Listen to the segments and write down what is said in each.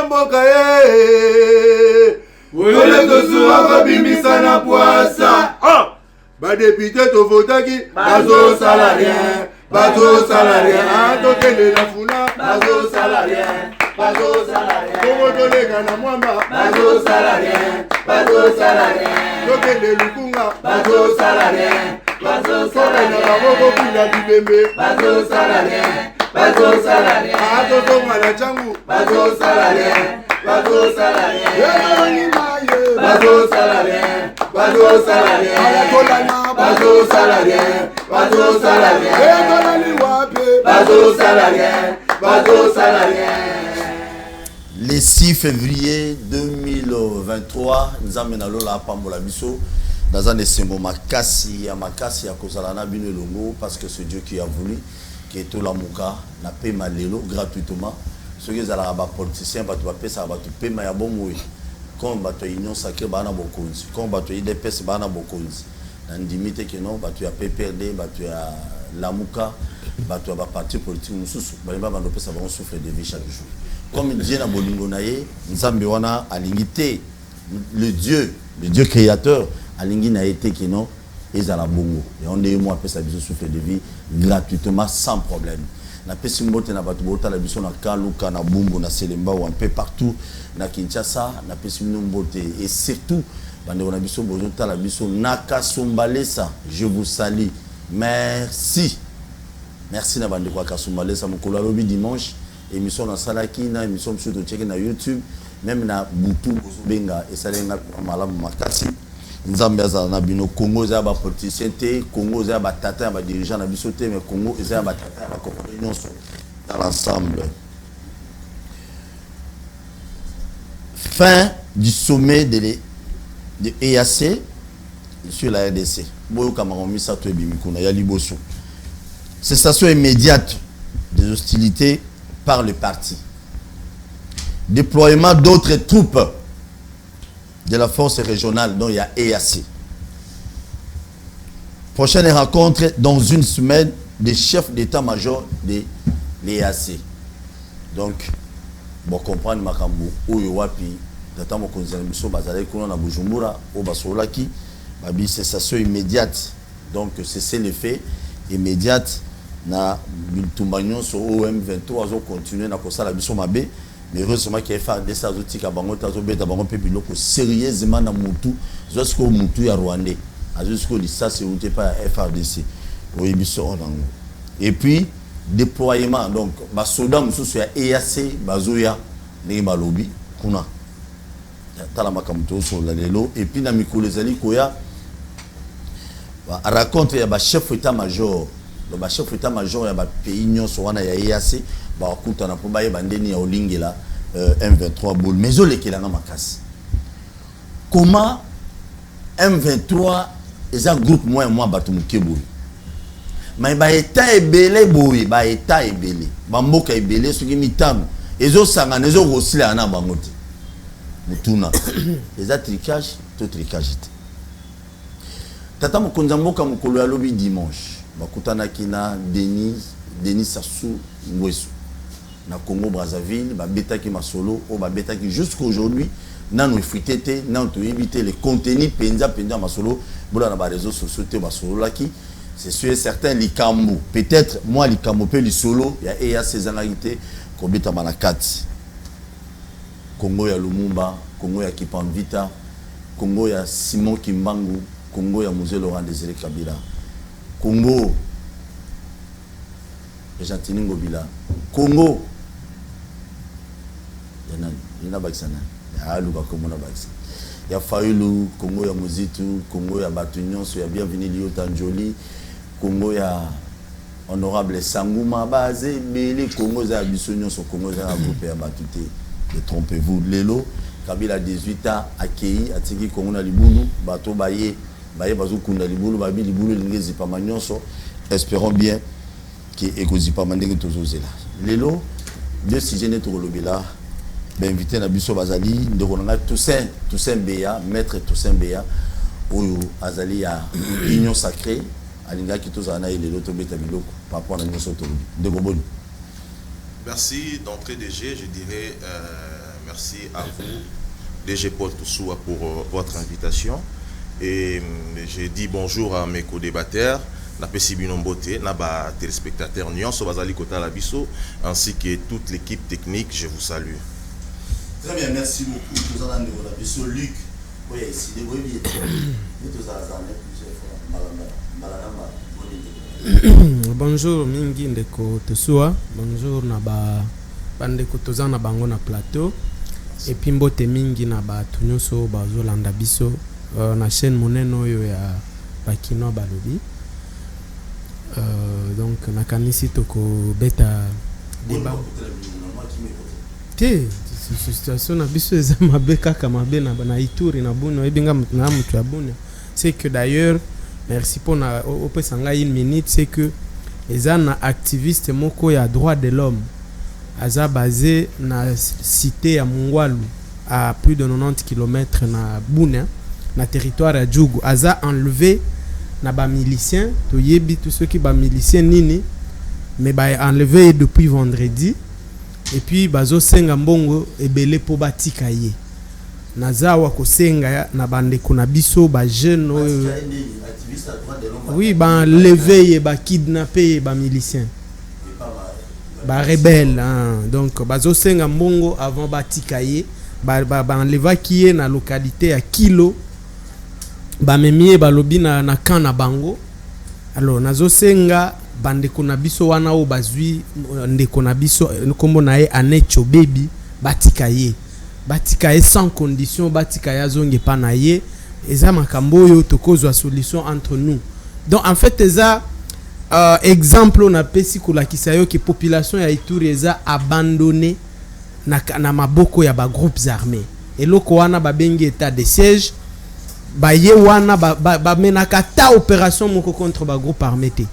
mboka ye ole tosura kobimisa na poasa badepute tovotaki bazosala rien tokende na funa bazosala rien kongo toleka na mwamba bazosala rien tokende lukunga bazosala rien tokenda bakoko kuna bibembe bazosala rien atozonga na changu bazosala rien Le 6 février 2023, nous avons la Pambola Bisso dans un esengo makasi ya kozala na bino longo parce que c'est Dieu qui a voulu que tout la muka na pema lelo gratuitement. Ceux qui sont politiciens, ils vont payer ya bomoi. Comme bato union sacrée bana bokonzi, comme bato IDPS bana bokonzi. Ndimite que non, bato ya PPRD, bato ya lamuka, bato ya parti politique mususu, ba bando pesa ba on souffre de vie chaque jour. Comme Dieu na bolingo na ye, nzambe wana alingité le Dieu créateur alingi na été que non, ezala bongo. Et on est moi pesa biso souffre de vie gratuitement sans problème. Na pesi mbote na bato bota la biso na Kaluka na Bumbu na Selemba ou un peu partout na Kinshasa na pesi mbote et surtout bande na biso bozota la biso naka sombalesa je vous salue merci na bande kwa kasombalesa mokolo lobi dimanche émission na salaki na émission sur de checker na YouTube même na butu benga et salenga malamu makasi nzambe azala na bino Congo za ba politicien te Congo za ba tata ba dirigeant na biso te mais Congo za ba tata ba compagnon dans l'ensemble. Fin du sommet de EAC sur la RDC. Boyo kamaromi sa to ebimikuna ya liboso. Cessation immédiate des hostilités par le parti. Déploiement d'autres troupes de la force régionale dont il y a EAC. Prochaine rencontre dans une semaine des chefs d'état-major de l'EAC. Donc, bon comprendre makambo oyo wapi data mo konzela biso bazale kuna na Bujumbura o basolaki babi cessation immédiate. Donc cesser les faits immédiate na bitumbanyo so OM23 azo continuer na kosala biso mabe. Mais heureusement qu'il y a FARDC azotika bango tazobeta bango pe biloko sérieusement na mutu jusqu'au mutu ya Rwandais jusqu'au licence où pas FARDC oyibiso onango. Et puis déploiement donc ba soldats mususu ya EAC bazoya ne balobi kuna tala makamto so la lelo et puis na mikolo ezali koya ba raconte ya ba chef état-major ba chef état-major ya ba pays nyonso wana ya EAC ba kutana po baye bandeni ya olingela M23 boule mais olekelanga makasi. Comment M23 est un groupe moins bato mukeboui mais ba état ebele boui ba état ebele ba mboka ebele soki mitano ezo sangana ezo rosila na bango te mutuna eza tricage to tricage te tata mokonza mboka mokolo ya lobi dimanche bakutana kina Denis Sassou Nguesso na Congo Brazzaville babetaki masolo o babetaki jusqu'à aujourd'hui nanu efitete nanu to éviter les contenus penza masolo bola na ba réseaux sociaux te basolo laki c'est sûr certain likambo peut-être moi likambo pe lisolo ya EA sezangité kobeta manakati Congo ya Lumumba Congo ya Kipamvita Congo ya Simon Kimbangu Congo ya Mzee Laurent Désiré Kabila Congo Jantini Ngobila Congo yana bakisana ya aluka komona bakisana ya Fayulu Congo ya Muzitu Congo ya Batunyonso ya Bienvenue Liota Njoli Congo ya honorable Sanguma Bazé Bele Congo za Bisonyonso Congo za groupe ya Batute. Détrompez-vous lelo Kabila 18 ans accueilli atiki Congo na libulu bato baye bazo kunda libulu babi libulu lingezi pa manyonso. Espérons bien que ekozipa mandenge tozozela lelo deux sujets neto lobela ben invité na biso bazali ndeko na Toussaint Beya maître Toussaint Beya oyo azali ya union sacrée alinga ki tozana lelo to beta biloko par rapport à nyonso to ndeko boni. Merci d'entrée DG, je dirais merci à vous, DG Paul Toussoua, pour votre invitation. Et j'ai dit bonjour à mes co-débatteurs, Napesi Binombote, Naba téléspectateurs Nyonso Bazali Kota Labiso, ainsi que toute l'équipe technique, je vous salue. Très bien, merci beaucoup. Nous allons nous Labiso, Luc. Oui, ici, les voyez Bonjour mingi ndeko Toussoua, bonjour na ba bandeko toza na bango na plateau. Et puis mbote mingi na ba tunyoso bazolanda biso na chaîne monene oyo ya bakino balobi. Donc nakanisi toko beta débat. Te situation na biso eza mabe kaka mabe na Ituri na Bunia ebinga na mutu ya Bunia. C'est que d'ailleurs merci pour na opesanga une minute, c'est que les activistes moko ya droit de l'homme aza basé na cité ya Mungwalu à plus de 90 km na Bunia na territoire ya Djougou aza enlevé na ba miliciens to yebi tous ceux qui ba miliciens nini mais ba enlevé depuis vendredi et puis bazo senga mbongo ebele po batika ye naza wa kosenga na bandeko na biso ba jeune oui ba enlevé et ba kidnapper ba miliciens ba rebelle hein. Donc bazo senga mbongo avant batika ye ba enleva qui est na localité à Kilo ba memie balobi na kana bango. Alors nazo senga bandeko na biso wana o bazwi ndeko na biso kombo na ye Anecho baby batika ye sans condition, batika ya zonge pa na ye eza makambo yo tokozwa solution entre nous. Donc en fait eza exemple na pesi kolakisa yo que population ya Ituri eza abandonné na maboko ya ba groupes armés eloko wana babengi état de siège ba ye wana ba menaka ta opération moko contre ba groupe armé te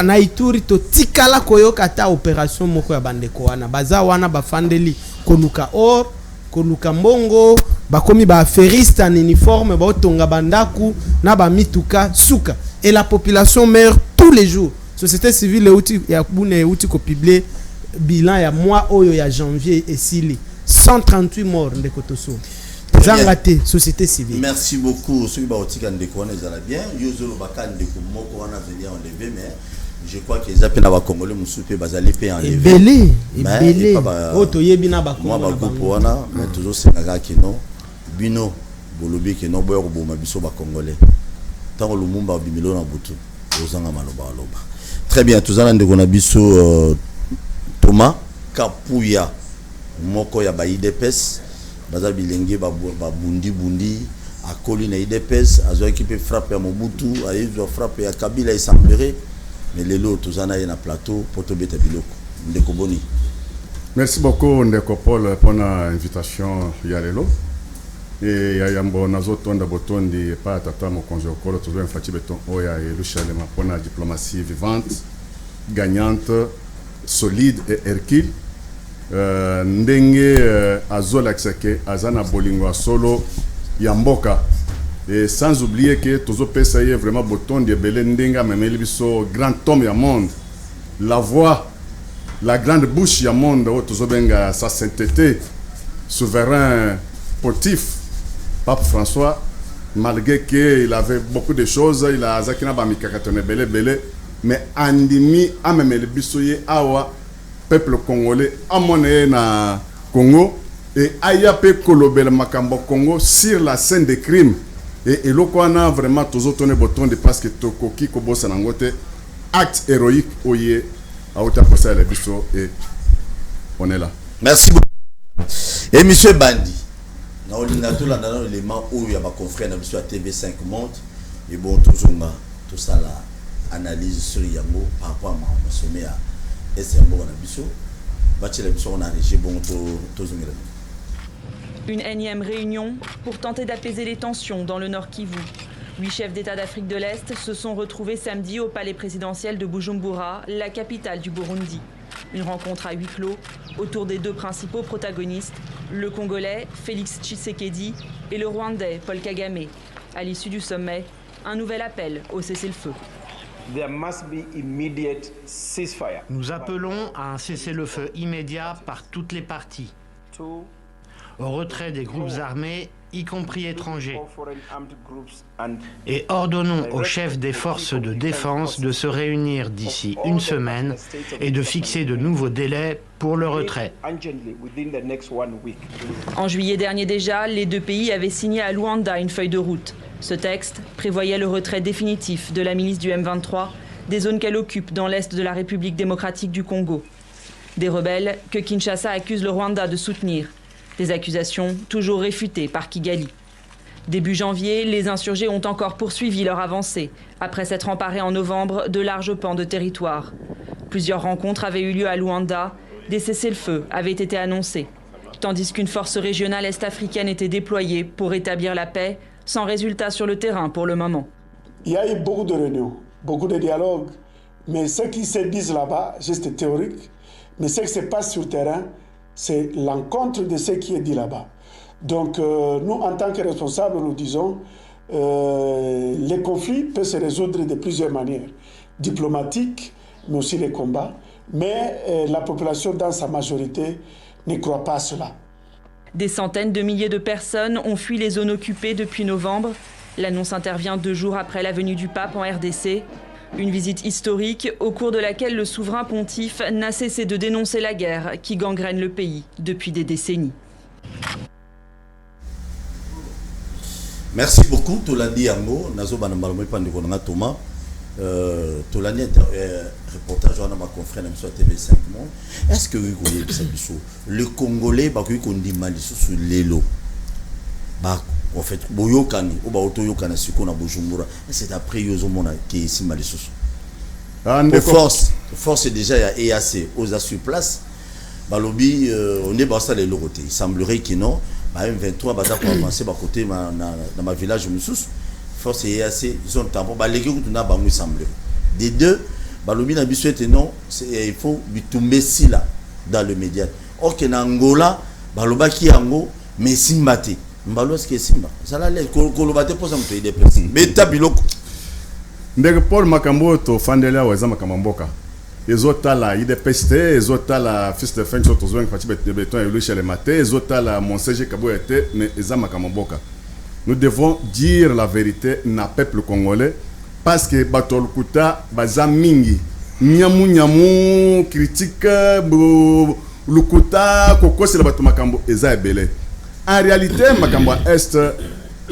na Ituri to tikala koyoka ta opération moko ya bandeko wana baza wana bafandeli koluka or koluka mbongo bakomi ba affairiste en uniforme ba otonga bandaku na ba mituka suka et la population meurt tous les jours. Société civile outi ya bune outi ko publier bilan ya mois oyo ya janvier et sili 138 morts ndeko Toussoua. Zangate société civile. Merci beaucoup. Ceux qui ba otika ndeko wana ezala bien. Yozolo bakane ndeko moko wana venir enlever mais je crois que les appels à Congolais musupe bazali pe enlever. Belé. Oto yebi na ba Congolais. Moi ba groupe wana mais toujours senga kino bino bolobi ke no boyo ko boma biso ba Congolais. Tant Lumumba bimilo na butu. Ozanga maloba loba. Très bien, tous allons ndeko na biso Thomas Kapuya moko ya ba IDPS baza bilenge ba bundi akoli na IDPS azo équipe frappe ya Mobutu azo frappe ya Kabila et Sambere. Mais les lots, tous en a plateau pour te mettre biloko. Ndeko Boni. Merci beaucoup Ndeko Paul pour l'invitation Yarelo. Et yambo nazo tonda botondi pa tata mo konzo kolo toujours enfati beton oya et Luchalema pour la diplomatie vivante, gagnante, solide et hercule. Ndenge azola kseke azana bolingo solo yamboka. Et sans oublier que tous les vraiment boton de Belendenga, mais biso grand homme du monde, la voix, la grande bouche du monde, tous benga sa sainteté, souverain pontife, Pape François, malgré qu'il avait beaucoup de choses, il a zakina bamikakatone belé, mais andimi amemele bisoye awa peuple congolais amoné na Congo et ayape kolobel makambo Congo sur la scène des crimes. Et l'oko a vraiment toujours tourné boton de parce que Tokoki Kobosa Nangote, acte héroïque, oye, à Ota Kosa et Bisso, et on est là. Merci beaucoup. Et monsieur Bandi, nous avons l'élément où il y a ma confrère à TV5 Monde, et bon, tout ça là, analyse sur Yango par rapport à mon sommet à SMO à Bisso, Bachel Bisso, on a régi bon, tout. Une énième réunion pour tenter d'apaiser les tensions dans le Nord Kivu. 8 chefs d'État d'Afrique de l'Est se sont retrouvés samedi au palais présidentiel de Bujumbura, la capitale du Burundi. Une rencontre à huis clos autour des deux principaux protagonistes, le Congolais Félix Tshisekedi et le Rwandais Paul Kagame. À l'issue du sommet, un nouvel appel au cessez-le-feu. Nous appelons à un cessez-le-feu immédiat par toutes les parties. au retrait des groupes armés, y compris étrangers, et ordonnons aux chefs des forces de défense de se réunir d'ici une semaine et de fixer de nouveaux délais pour le retrait. En juillet dernier déjà, les deux pays avaient signé à Luanda une feuille de route. Ce texte prévoyait le retrait définitif de la milice du M23 des zones qu'elle occupe dans l'est de la République démocratique du Congo. Des rebelles que Kinshasa accuse le Rwanda de soutenir. Des accusations toujours réfutées par Kigali. Début janvier, les insurgés ont encore poursuivi leur avancée, après s'être emparés en novembre de larges pans de territoire. Plusieurs rencontres avaient eu lieu à Luanda, des cessez-le-feu avaient été annoncés, tandis qu'une force régionale est-africaine était déployée pour établir la paix, sans résultat sur le terrain pour le moment. Il y a eu beaucoup de réunions, beaucoup de dialogues, mais ce qui se dit là-bas, juste théorique, mais ce qui se passe sur le terrain, c'est l'encontre de ce qui est dit là-bas. Donc nous, en tant que responsables, nous disons les conflits peuvent se résoudre de plusieurs manières. Diplomatiques, mais aussi les combats. Mais la population, dans sa majorité, ne croit pas à cela. Des centaines de milliers de personnes ont fui les zones occupées depuis novembre. L'annonce intervient 2 jours après la venue du pape en RDC. Une visite historique au cours de laquelle le souverain pontife n'a cessé de dénoncer la guerre qui gangrène le pays depuis des décennies. Merci beaucoup, Tolani Yango. Nazo Banambalomé Pandikonanga Thomas. Tolani reportage à ma confrère sur TV5 Monde. Est-ce que vous voyez le Congolais, qu'on dit mal sur l'élo? En fait, boyokani ou ba otoyokana siko na Bujumbura, c'est après yozomona qui ici malisusu. Force déjà il y a EAC aux sur place. Balobi on est basta les loroté. Il semblerait que non, ba M23 ba pour avancer ba côté dans ma village mususu. Force EAC ils ont tampon ba leki kutuna ba mu semble. Des deux, balobi na bisouete non, il faut bitumbe sila dans le média. Or que na Angola, baloba ki yango mais simbate. Mbalois qui est simba. Ça là les kolobate pour ça me payer des personnes. Mais tabiloko. Ndege Paul Makambo to fandela wa zama kamamboka. Ezota la IDPST, ezota la fils de fin sur tozong fati de béton et chez les maté, ezota la Monsege Kabo était mais ezama kamamboka. Nous devons dire la vérité na peuple congolais parce que batol kuta bazamingi. Nyamu critique lukuta kokose la bato makambo eza ebele. En réalité, Makambo Est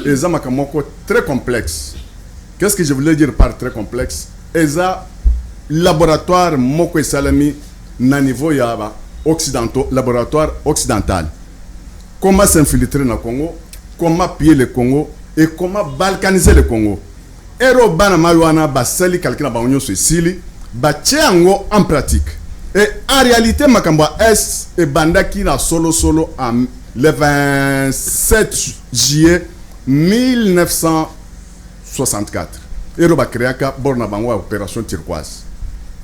est un Makamoko très complexe. Qu'est-ce que je voulais dire par très complexe? C'est un laboratoire Moko et Salami na niveau yaba occidentaux, laboratoire occidental. Comment s'infiltrer dans le Congo, comment piller le Congo et comment balkaniser le Congo. Ero bana maywana basali quelqu'un ba union Sicile, ba tiango en pratique. Et en réalité, Makambo Est est banda qui na solo en le 27 juillet 1964. Eroba Kreaka, Borna Bangwa, opération turquoise.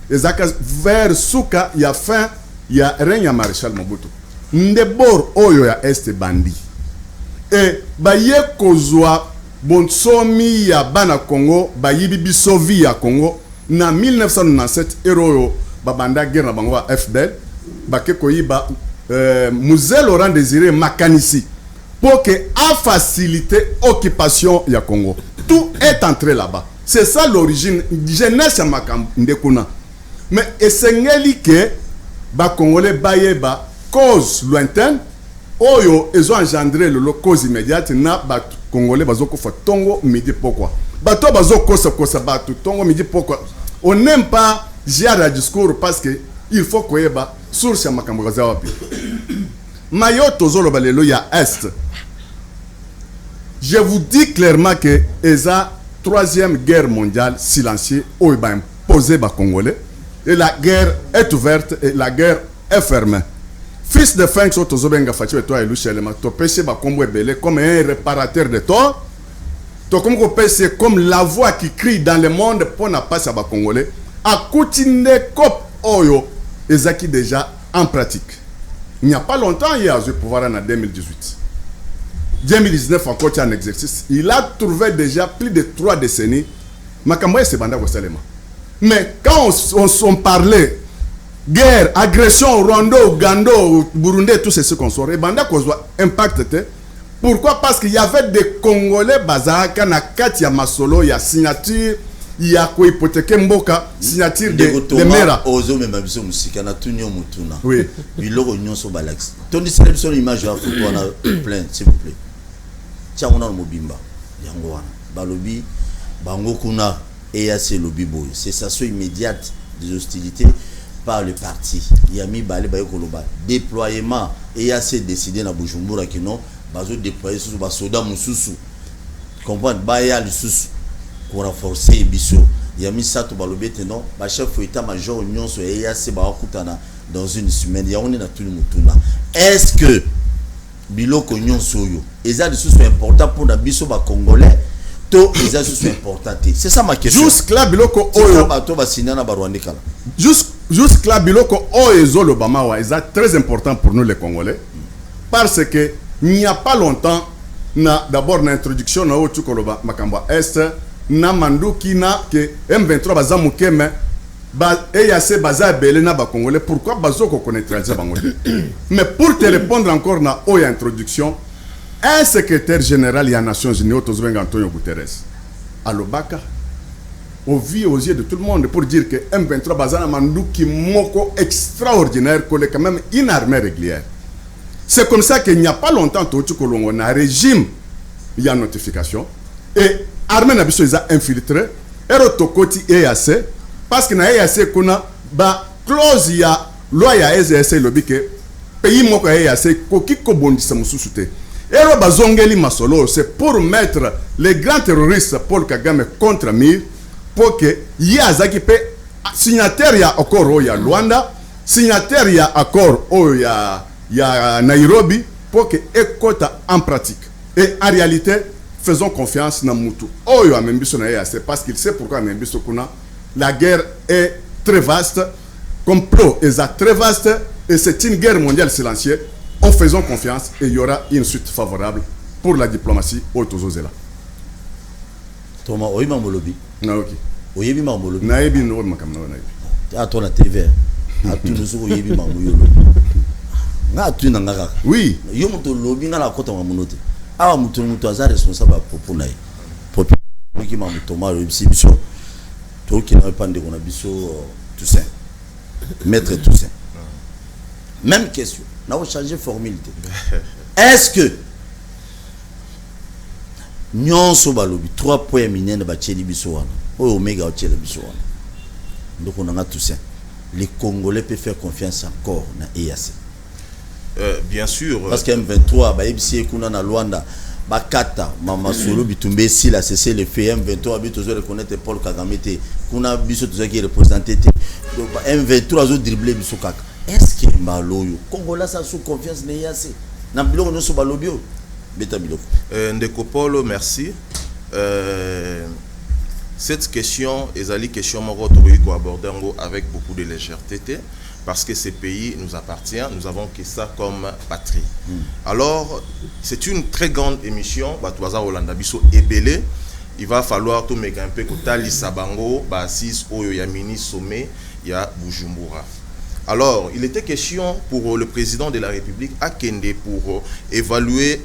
Et Zaka, vers Souka, il y a fin, il y a rien à Maréchal Mobutu. Ndebor Oyo ya Est Bandi. Et Baye Kozwa, Bonsomi ya Bana Congo, Bayibi Bisovi ya Congo, na 1997, Eroyo, Babanda Guerre Bangwa FDL, Bake Koyiba, Musée Laurent Désiré Makanisi pour que a facilité l'occupation du Congo. Tout est entré là-bas. C'est ça l'origine. Jeunesse à Makandekuna. Mais essayez que les Congolais baye ba cause lointaine, oyo ils ont engendré le cause immédiate na ba Congolais bazoko fa tongo midi pourquoi. Bato bazoko kosa batu tongo midi pourquoi. On n'aime pas gérer le discours parce que il faut que ba source ya makambo za wapi. Mayo tozolo balelo ya Est. Je vous dis clairement que eza troisième guerre mondiale silencieuse où ba imposé ba Congolais et la guerre est ouverte et la guerre est fermée. Fils de Feng Sotozobenga Fachi et toi et Luchelema to pêcher ba combo belé comme un réparateur de tort. To comme c'est comme la voix qui crie dans le monde pour ne pas ba Congolais. A Koutine Kop Oyo Ezaki déjà en pratique. Il n'y a pas longtemps, il a eu le pouvoir en 2018. 2019 encore en exercice. Il a trouvé déjà plus de 3 décennies. Makamboye c'est banda Salema. Mais quand on parlait guerre, agression au Rwanda, au Ouganda, au Burundi, tout ce qu'on sort. Et banda cause impact. Pourquoi? Parce qu'il y avait des Congolais bazaka na kati ya masolo ya signature ya ko hypothéquer mboka signature de mera ozo même biso musika na tunyo mutuna. Oui. Biloko nyonso balax. Toni sélection image ya photo na plein s'il vous plaît. Tia on a mobimba yango wana. Balobi bango kuna EAC lobby boy. Cessation immédiate des hostilités par le parti. Yami balé bayo koloba. Déploiement EAC décidé na Bujumbura que non bazo déployer sous ba soda mususu. Comprendre baya lisusu pour renforcer biso. Yami sato balobi non ba chef état major nyonso EAC ba okutana dans une semaine. Ya on est na tout mutuna. Est-ce que biloko nyonso yo eza lisusu important pour na biso ba congolais? C'est important. C'est ça ma question. Jusque là, biloko oyo. Jusque là, biloko oyo zolo bamawa est très important pour nous les Congolais, parce que il n'y a pas longtemps, d'abord l'introduction na otu koloba makamba est na manduki na que M23 bazamukeme ba EAC baza belé na ba Congolais. Pourquoi bazoko connaître ça bango? Mais pour te répondre encore na oyo introduction. Un secrétaire général des Nations Unies, Antonio Guterres, à l'Obaka, au vu aux yeux de tout le monde, pour dire que M23 Bazana Mandouki Moko extraordinaire, qu'on est quand même une armée régulière. C'est comme ça qu'il n'y a pas longtemps, on a un régime, il y a notification, et l'armée n'a pas infiltré, et Rotokoti EAC, parce que dans EAC, on a clause, il y a loi, il y a EAC, lobby, que pays Moko EAC, Koki Kobondisa Moussouté. Et bazongeli masolo, c'est pour mettre les grands terroristes Paul Kagame contre Mir, pour que Yazaki pe signataire ya accord au ya Luanda, signataire ya accord au ya Nairobi, pour que écota en pratique. Et en réalité, faisons confiance dans Moutou. Oh ya membiso na EAC, parce qu'il sait pourquoi membiso kuna. La guerre est très vaste, complot est très vaste, et c'est une guerre mondiale silencieuse. En faisant confiance et il y aura une suite favorable pour la diplomatie au Tozozela. Thomas, oui, Mamolobi. Na ok. Oui, Mamolobi. Na ebi no makamna na ebi. À toi la TV. À tout le jour, oui, Mamolobi. Na tu na ngaka. Oui. Yo moto lobi na la kota mamunote. Awa muto aza responsable pour naï. Pour qui mamu Thomas le biso. To qui na pande qu'on a biso Toussaint. Maître Toussaint. Même question. Nous avons changé de formule. Est-ce que nous avons 3 points minés de Bacheli Bissouana, ou Omega Ocheli Bissouana? Donc on a tout ça. Les Congolais peuvent faire confiance encore dans EAC. Bien sûr. Parce que M23, Baïbisi Kuna na Luanda, Bakata, Mama Solo, Bitumbe, si la cessé le fait M23, Bitozo reconnaître Paul Kagame, Kuna Bisso qui est représenté, M23 a dribblé Bissokaka. Est-ce que Maloyo, Congolais ça sous confiance n'est assez? N'ambilo nous sur Balobio, Betamilo. Ndekopolo, merci. Cette question est une question qu'on aborder avec beaucoup de légèreté parce que ces pays nous appartiennent, nous avons que ça comme patrie. Alors, c'est une très grande émission. Batuaza Olanda Biso Ebele. Il va falloir tout mettre un peu Kotali Sabango, Basis Oyo Yamini Sommet, ya Bujumbura. Alors, il était question pour le président de la République à Kende pour évaluer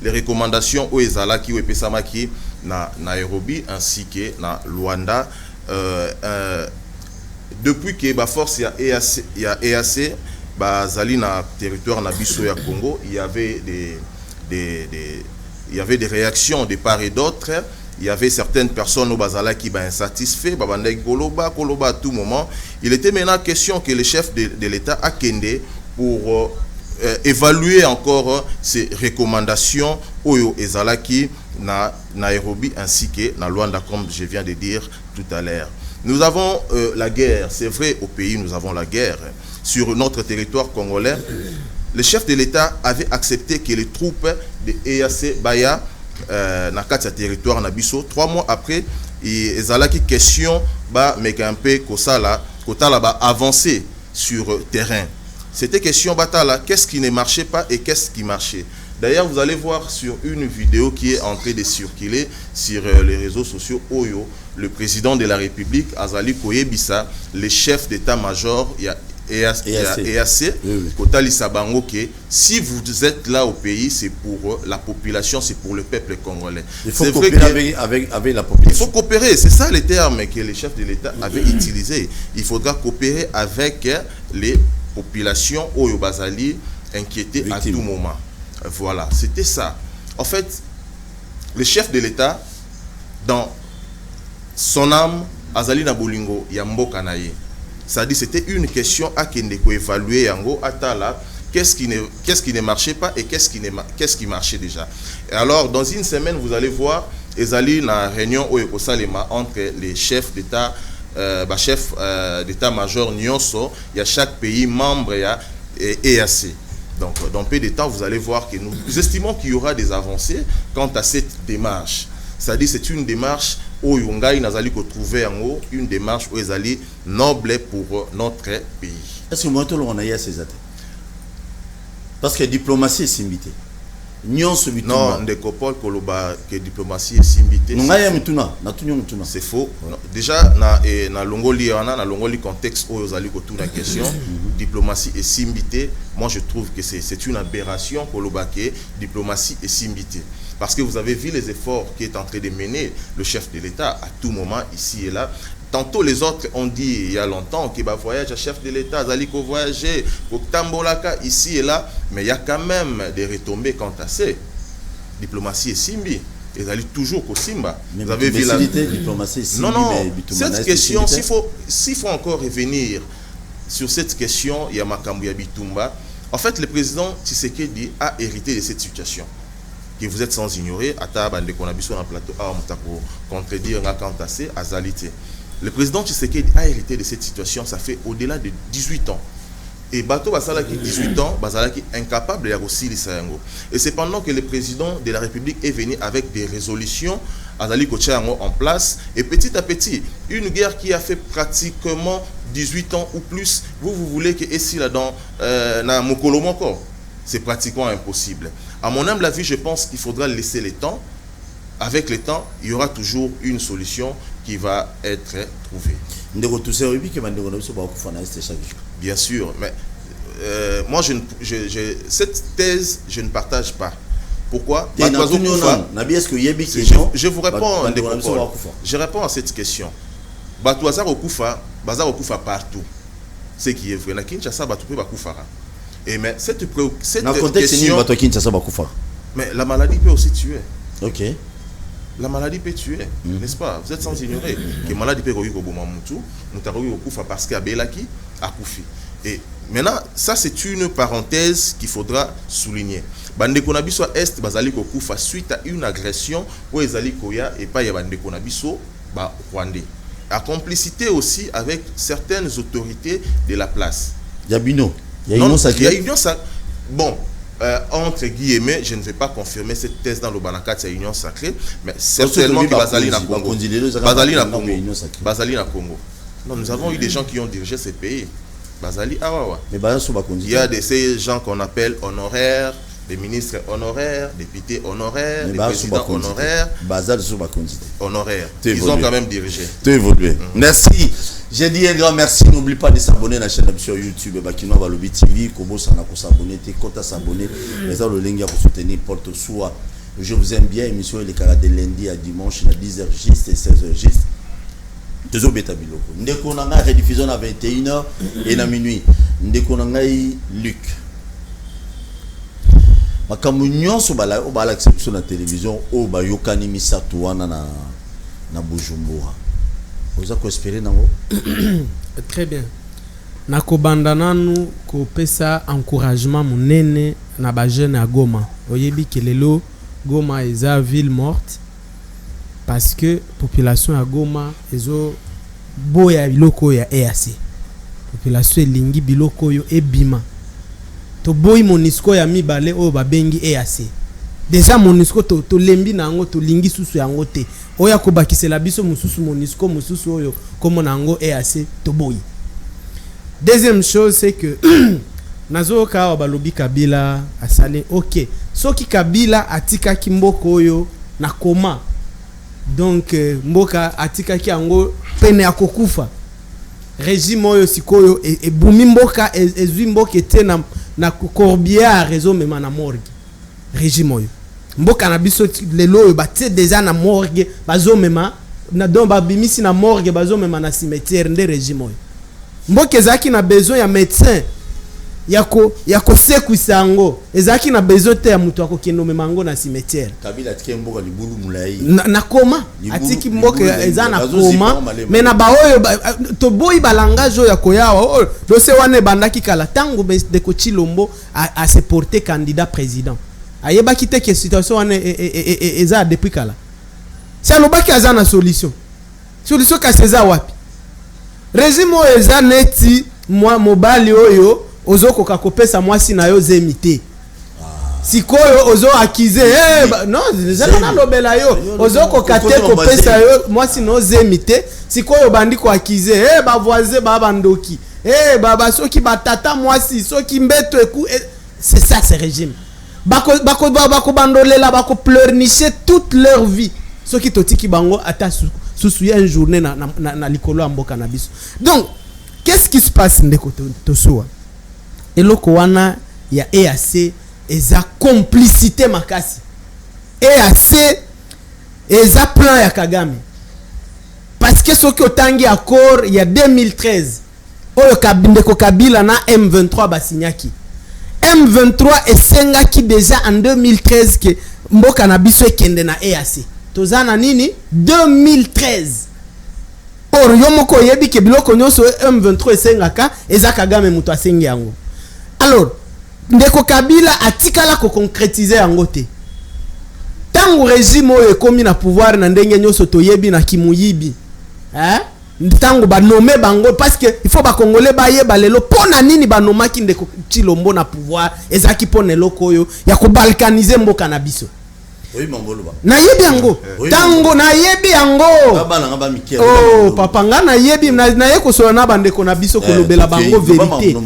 les recommandations au Ezala qui ou Pesamaki na Nairobi ainsi que na Luanda. Depuis que la force y a EAC, Zali na territoire na Biso ya Congo, il y avait des réactions de part et d'autre. Il y avait certaines personnes au Bazala qui étaient insatisfaits, Koloba à tout moment. Il était maintenant question que le chef de l'État a Kende pour évaluer encore ces recommandations au Ezalaki na Nairobi ainsi que na Luanda, comme je viens de dire tout à l'heure. Nous avons la guerre, c'est vrai, au pays nous avons la guerre. Sur notre territoire congolais, le chef de l'État avait accepté que les troupes de EAC Baya na kati territoire na biso 3 mois après ezalaki question ba mekampe kosala kotala ba avancer sur terrain. C'était question batala qu'est-ce qui ne marchait pas et qu'est-ce qui marchait. D'ailleurs, vous allez voir sur une vidéo qui est en train de circuler sur les réseaux sociaux Oyo, le président de la République Azali Koyebisa, le chef d'état-major EAC, Kotali Sabango, si vous êtes là au pays, c'est pour la population, c'est pour le peuple congolais. Il faut coopérer avec la population. Il faut coopérer, c'est ça les termes que les chefs de l'État avaient utilisés. Il faudra coopérer avec les populations au Bazali inquiétées à tout moment. Voilà, c'était ça. En fait, le chef de l'État, dans son âme, Azali na Bolingo, Yambo Kanaye. Ça dit c'était une question à Kendeko évaluer Yango Atala, qu'est-ce qui ne marchait pas et qu'est-ce qui marchait déjà. Et alors dans une semaine vous allez voir Ezali na réunion au Ekosalema entre les chefs d'État chef d'état-major Nyonso, il y a chaque pays membre et EAC. Donc dans peu de temps vous allez voir que nous estimons qu'il y aura des avancées quant à cette démarche. C'est-à-dire c'est une démarche où Yungai Nazali ko trouver en haut une démarche où Ezali noble pour notre pays. Est-ce que moi tout le monde a ces athées? Parce que diplomatie est simbité. Non, Ndekopol Koloba que diplomatie est simbité. C'est faux. Déjà na longoli contexte où Ezali ko tout la question, diplomatie est simbité. Moi je trouve que c'est une aberration Koloba que diplomatie est simbité. Parce que vous avez vu les efforts qui est en train de mener le chef de l'État à tout moment, ici et là. Tantôt les autres ont dit il y a longtemps qu'il va voyager, chef de l'État, Zaliko voyager, au Tambolaka, ici et là. Mais il y a quand même des retombées quant à ça. Diplomatie et Simbi. Ils allaient toujours au Simba. Vous avez vu la diplomatie Simbi. Non, cette question, s'il faut encore revenir sur cette question, il y a Makambu Bitumba. En fait, le président Tshisekedi a hérité de cette situation. Que vous êtes sans ignorer, à Tabande qu'on a vu sur un plateau, pour contredire à Zalité. Le président Tshisekedi a hérité de cette situation, ça fait au-delà de 18 ans. Et Bato Basalaki 18 ans, Basalaki incapable de aussi l'Issayango. Et c'est pendant que le président de la République est venu avec des résolutions, Azali Kochayango en place, et petit à petit, une guerre qui a fait pratiquement 18 ans ou plus, vous voulez que ici là dans Mokolomoko, c'est pratiquement impossible. À mon humble avis, je pense qu'il faudra laisser le temps. Avec le temps, il y aura toujours une solution qui va être trouvée. Bien sûr, mais moi, cette thèse, je ne partage pas. Pourquoi? Je vous réponds, je réponds à cette question. Batouazar Okufa, Bazar Okufa partout. Ce qui est vrai. Na Kinshasa, Batoupe Bakufara. Et mais cette question, mais la maladie peut aussi tuer. Ok. La maladie peut tuer, n'est-ce pas? Vous êtes sans ignorer que la maladie peut tuer parce qu'il y a Belaki à Koufi. Et maintenant, ça c'est une parenthèse qu'il faudra souligner. Bande Konabiso Est, Bazali Kokufa suite à une agression où Ezali Koya et pas Bande Konabiso Rwandais. À complicité aussi avec certaines autorités de la place. Yabino. Il y a une union sacrée. Bon, entre guillemets, je ne vais pas confirmer cette thèse dans le Banakat, c'est union sacrée, mais certainement que Bazali na Congo. Bazali na Congo. Non, nous avons eu des gens qui ont dirigé ces pays. Bazali, mais il y a ces gens qu'on appelle honoraires, des ministres honoraires, députés honoraires, des présidents honoraires. Honoraires. Ils ont quand même dirigé. Merci. J'ai dit un grand merci. N'oublie pas de s'abonner à la chaîne sur YouTube. Bakino Balobi TV. Kobo Sana ko s'abonner. T'es content à s'abonner. Mais ça, le lien pour soutenir porte soit. Je vous aime bien. Émission est de lundi à dimanche à 10h juste et 16h juste. Deux autres bêta biloko. Ndeko nanga rediffusion à 21h et à minuit. Ndeko nanga Luc. Makambu nyonso bala exception na télévision o ba yokani misatu wana na Bujumbura. Vous avez espéré nango? Très bien. Nakobanda nanu ko pesa encouragement munene na ba jeune à Goma. Oyebi kelelo Goma eza ville morte parce que population à Goma ezo boya biloko ya EAC. Population elingi biloko yo ebima. To boy Monisco ya mibale o babengi EAC. Déjà Monisco to lembi nango to lingi susu yango te. Oya ko bakisela biso mususu Monisco mususu oyo comme nango EAC to boy. Deuxième chose c'est que nazo ka balobi Kabila asale OK. Soki Kabila atika kimboko oyo na koma. Donc mboka atika ki yango pene akokufa. régime oyo sikoyo ebumi mboka ezwi mboka ete na corbier à réseau mema na morgue régime oyo mboka na biso lelo oyo batie déjà na morgue bazo mema na don babimisi na morgue bazo mema na cimetière nde régime oyo mboka ezaki na besoin ya médecin yako sekwisa yango ezaki na besoin te ya mutu akokende memango na cimetière Kabila atike mboka libulu mulai na koma atiki mboka eza na koma mais na baoyo to boyi balangage oyo yakoyawa dossier wane bandaki kala tango de ko Chilombo a se porter candidat président ayeba kite ke situation wane eza depuis kala si alobaki aza na solution ka seza wapi régime oyo eza neti mobali oyo ozoko kakopesa mwasi na yo zemite sikoyo ozo akize non zela na lobela yo ozoko kate kopesa yo mwasi no zemite sikoyo bandi ko akize ba voisin ba bandoki baba soki batata mwasi soki mbeto eku c'est ça ce régime bako bandolela bako pleurnicher toute leur vie soki totiki bango ata susu une journée na likolo mboka na biso. Donc qu'est-ce qui se passe ndeko tosoa eloko wana ya EAC eza complicité makasi EAC eza plan ya Kagame parce que soki otangi accord ya 2013 oyo ndeko Kabila na M23 basinyaki M23 esengaki déjà en 2013 que mboka na biso ekende na EAC tozana nini 2013 or yomoko yebi ke biloko nyonso M23 esengaka eza Kagame muto asengi yango. Alors ndeko Kabila atikala ko concrétiser yango te tango régime oyo ekomi na pouvoir na ndenge nyonso toyebi na kimuyibi tango ba nommer bango parce que il faut ba congolais ba yeba lelo pona nini ba nomaki ndeko Chilombo na pouvoir ezaki pona eloko oyo ya ko balkaniser mboka na biso. Oui mangolo ba na yebi yango tango na yebi yango baba na ba Mikel papa nga na yebi na yeko so na bandeko na biso ko lobela bango vérité.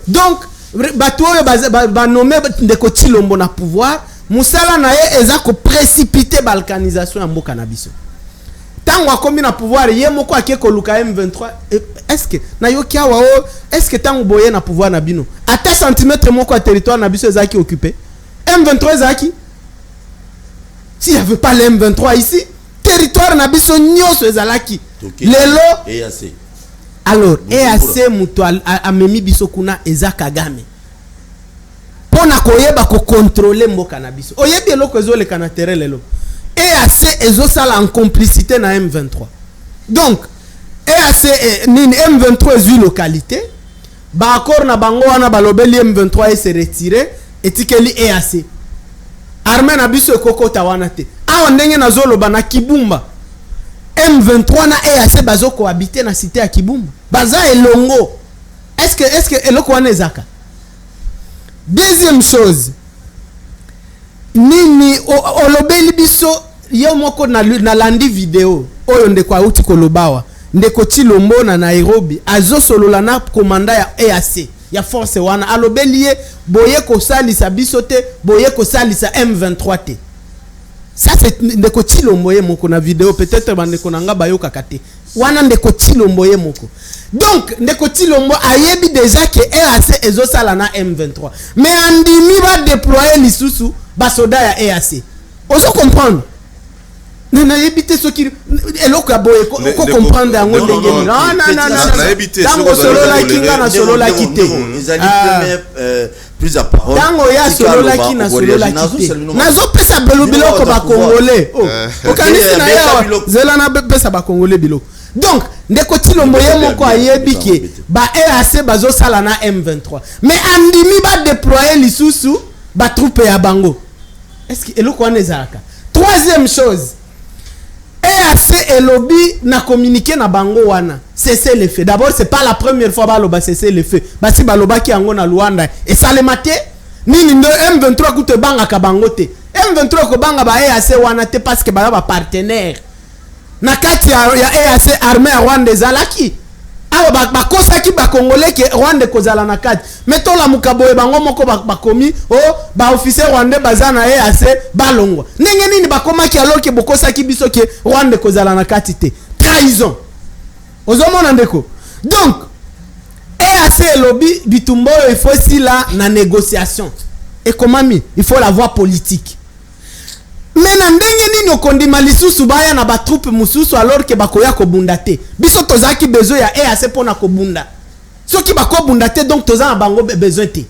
Donc bato oyo ba nommer ndeko Chilombo na pouvoir musala na ye eza ko précipiter balkanisation ya mboka na biso tango akomi na pouvoir ye moko akeko luka M23 est-ce que na yokia wa est-ce que tango boye na pouvoir na bino ata centimètre moko a territoire na biso ezaki occupé M23 ezaki s'il n'y avait pas le M23 ici territoire na biso nyoso ezalaki lelo EAC. Alors EAC muto amemi biso kuna eza Kagame pona koyeba ko contrôler mboka na biso oyebi eloko ezoleka na terrain lelo EAC ezosala en complicité na M23. Donc EAC nini M23 ezui localité ba accord na bango wana balobeli M23 se retirer etikeli EAC armée na biso ekokota wana te awa ndenge nazoloba na Kibumba M23 na EAC bazoko habiter na cité ya Kibumba baza elongo. Est-ce que eloko wana ezaka? Deuxième chose nini olobeli biso yo moko na landi video oyo ndeko auti kolobawa ndeko Chilombo na Nairobi azo solola na komanda ya EAC ya force wana alobeli ye boye ko salisa biso te boye ko salisa M23 te. Ça c'est ndeko Chilombo ye moko na video peut-être bandeko nanga bayoka kate wana ndeko Chilombo ye moko. Donc ndeko Chilombo ayebi déjà que EAC ezo sala na M23 mais andimi ba déployer lisusu ba soda ya EAC oso comprendre na yebite soki eloko ya boye ko comprendre yango ndenge non tango solo la kinga na solo la kite ezali premier plus à parole tango ya solo la kina na solo la kite nazo pesa biloko ba congolais okanisi na ya zela na pesa ba congolais biloko. Donc ndeko Chilombo ye moko ayebi ke ba EAC bazo sala na M23 mais andimi ba déployer lisusu ba troupe ya bango. Est-ce que eloko wana ezalaka? Troisième chose EAC et lobby na communiqué na bango wana cesser les faits. D'abord c'est pas la première fois ba loba cesser les faits basi ba loba ki yango na Luanda et salemate nini ndo M23 kute banga ka bango te M23 ko banga ba EAC wana te parce que ba partenaire na kati ya EAC armée ya Rwanda ezalaki awa bakosaki bakongolais ke Rwanda kozala na kati metola mukaboye bango moko bakomi ba officier rwandais baza na EAC balongwa ndenge nini bakomaki alors ke bokosaki biso ke Rwanda kozala na kati te trahison ozomona ndeko Donc EAC lobby bitumbo il faut aussi là na négociation. Et comment il faut la voie politique. Mais na ndenge nini okondima lisusu baya na ba troupe mususu alors que bakoya ko bundate. Biso tozaki besoin ya EAC pona ko bunda. Soki bako bundate donc toza na bango besoin te.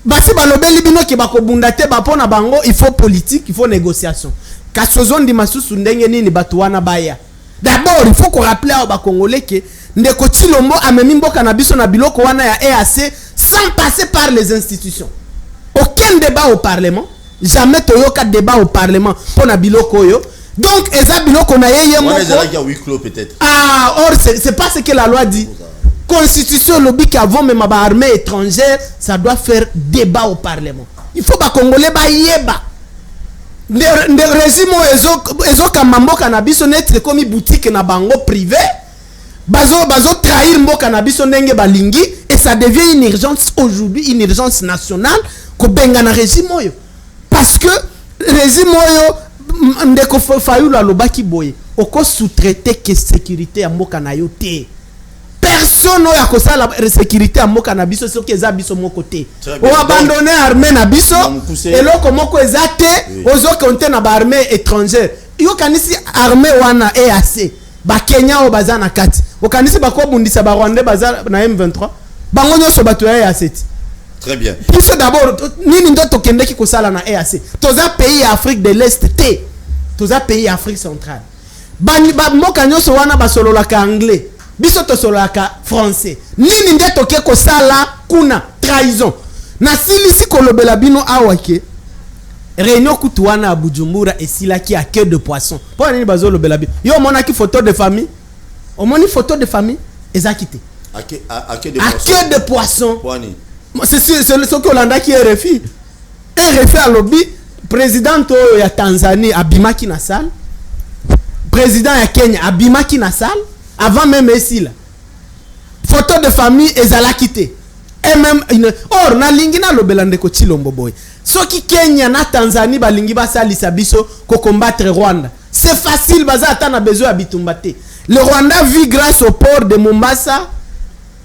Basi balobeli bino ke bako bundate ba pona bango il faut politique, il faut négociation. Kasozo ndi masusu ndenge nini batu wana baya. D'abord il faut qu'on rappelle aux Congolais que ndeko Tshilombo amemi mboka na biso na biloko wana ya EAC sans passer par les institutions. Aucun débat au Parlement. Jamais toyoka débat au Parlement pour na biloko yo. Donc eza biloko na yeye moko. On a huis clos peut-être. Ah, or c'est pas ce que la loi dit. Constitution lobby qu'avant même ma armée étrangère, ça doit faire débat au Parlement. Il faut ba Congolais ba yeba. Le régime ezo kamamboka na biso net comme boutique na bango privé. Bazo trahir mboka na biso ndenge balingi et ça devient une urgence aujourd'hui, une urgence nationale ko benga na régime oyo. Parce que régime oyo ndeko Fayulu lobaki boye oko sous-traiter que sécurité ya mboka na yo te. Personne n'a que la sécurité à mboka na biso soki eza biso moko te. O abandonner armée na biso et lo komoko ezate ozo compter na ba armée étrangère. Yo kanisi armée wana EAC ba Kenya o bazana kati. O kanisi ba ko bundisa ba Rwanda baza na M23. Bango nyoso batu ya EAC. Très bien. Puisque d'abord nini ndo tokende ki kosala na EAC. Toza pays Afrique de l'Est te. Toza pays Afrique centrale. Ba mboka nyoso wana ba solola ka anglais. Biso to solaka français. Nini nde toke ko sala kuna trahison. Na silisi kolobela bino awake. Réunion kutuana à Bujumbura et silaki à queue de poisson. Pour nini bazo lobela bino. Yo monaki photo de famille. O moni photo de famille ezakité. À queue de poisson. C'est ce que Hollanda qui est RFI. RFI à lobby président ya Tanzanie abimaki na salle. Président ya Kenya abimaki na salle. Avant même ici là. Photo de famille ezala quitté. Et même or na lingina lobelande ko Tshilombo boy. Soki Kenya na Tanzanie balingi ba salisa biso ko combattre Rwanda. C'est facile baza ata na besoin abitumbate. Le Rwanda vit grâce au port de Mombasa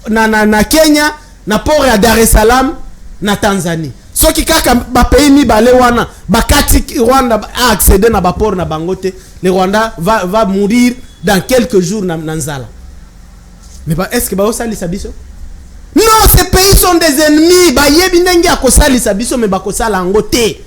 na Kenya na port ya Dar es Salaam na Tanzanie. Soki kaka ba pays mi balé wana bakati Rwanda a accéder na ba port na bangote, le Rwanda va mourir dans quelques jours na nzala. Mais est-ce que ba osali sabiso? Non, ces pays sont des ennemis. Ba yebi ndenge akosali sabiso mais bakosala ngote.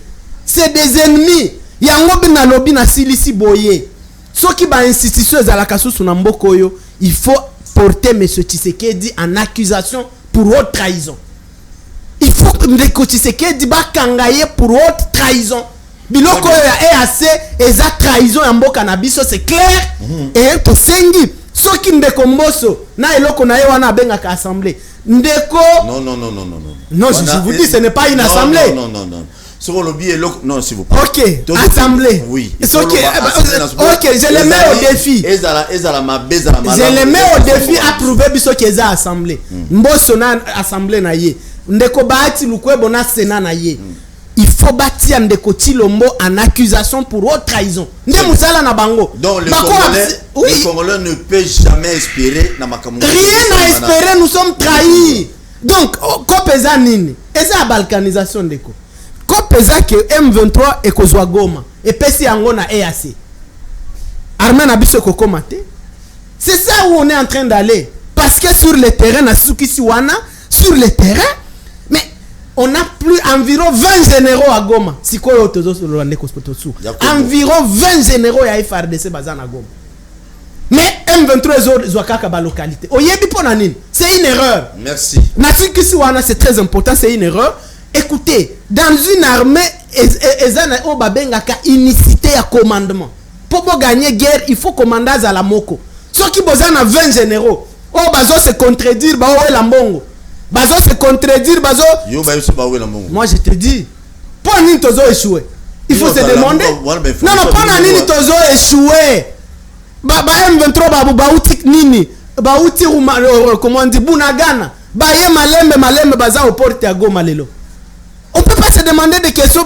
C'est des ennemis. Yango bina lobi na silisi boye. Soki ba institution za la kasusu na mboko yo, il faut porter monsieur Tshisekedi en accusation pour haute trahison. Il faut que Tshisekedi ba kangaye pour haute trahison. Biloko ya EAC eza trahison ya mboka na biso, c'est clair. Et to sengi soki ndeko mboso na eloko na ye wana benga ka assemblée. Ndeko Non, je vous dis ce n'est pas une assemblée. Non. Sur le lobby non s'il vous plaît. OK, assemblée. Oui. OK, je le mets au défi. Je le mets au défi à prouver biso keza assemblée. Mboso na assemblée na ye. Ndeko baati lukwebo na sénat na ye. Il faut bâtir ndeko Tshilombo en accusation pour haute trahison. Nde musala na bango. Donc les Congolais ne peuvent jamais espérer na makambo. Rien à espérer, nous sommes trahis. Donc kopeza nini? Eza balkanisation ndeko. Kopeza que M23 et kozwa Goma et pesi yango na EAC. Armée na biso kokoma te. C'est ça où on est en train d'aller. Parce que sur le terrain na sukisi wana, sur le terrain, mais on a plus environ 20 généraux à Goma. Sikoyo tozo solo ndeko spotosu. Environ 20 généraux ya FARDC bazana Goma. Mais M23 Zouakaka ba localité. Oyebi pona nini? C'est une erreur. Merci. Na sukisi wana c'est très important, c'est une erreur. Écoutez, dans une armée, ezana o babengaka unicité à commandement. Pour gagner guerre, il faut commander à la moko. Ceux qui besoin à 20 généraux, oh bazo se contredire, ba o la mbongo. Bazo se contredire, bazo. Yo ba yusu ba o la mbongo. Moi je te dis, pour nini tozo échouer? Il faut se demander. Non, pour nini tozo échouer? Ba M23 ba outik nini? Ba outi comment on dit Bunagana. Ba ye malembe baza au porte à Goma lelo. On peut pas se se demander des questions.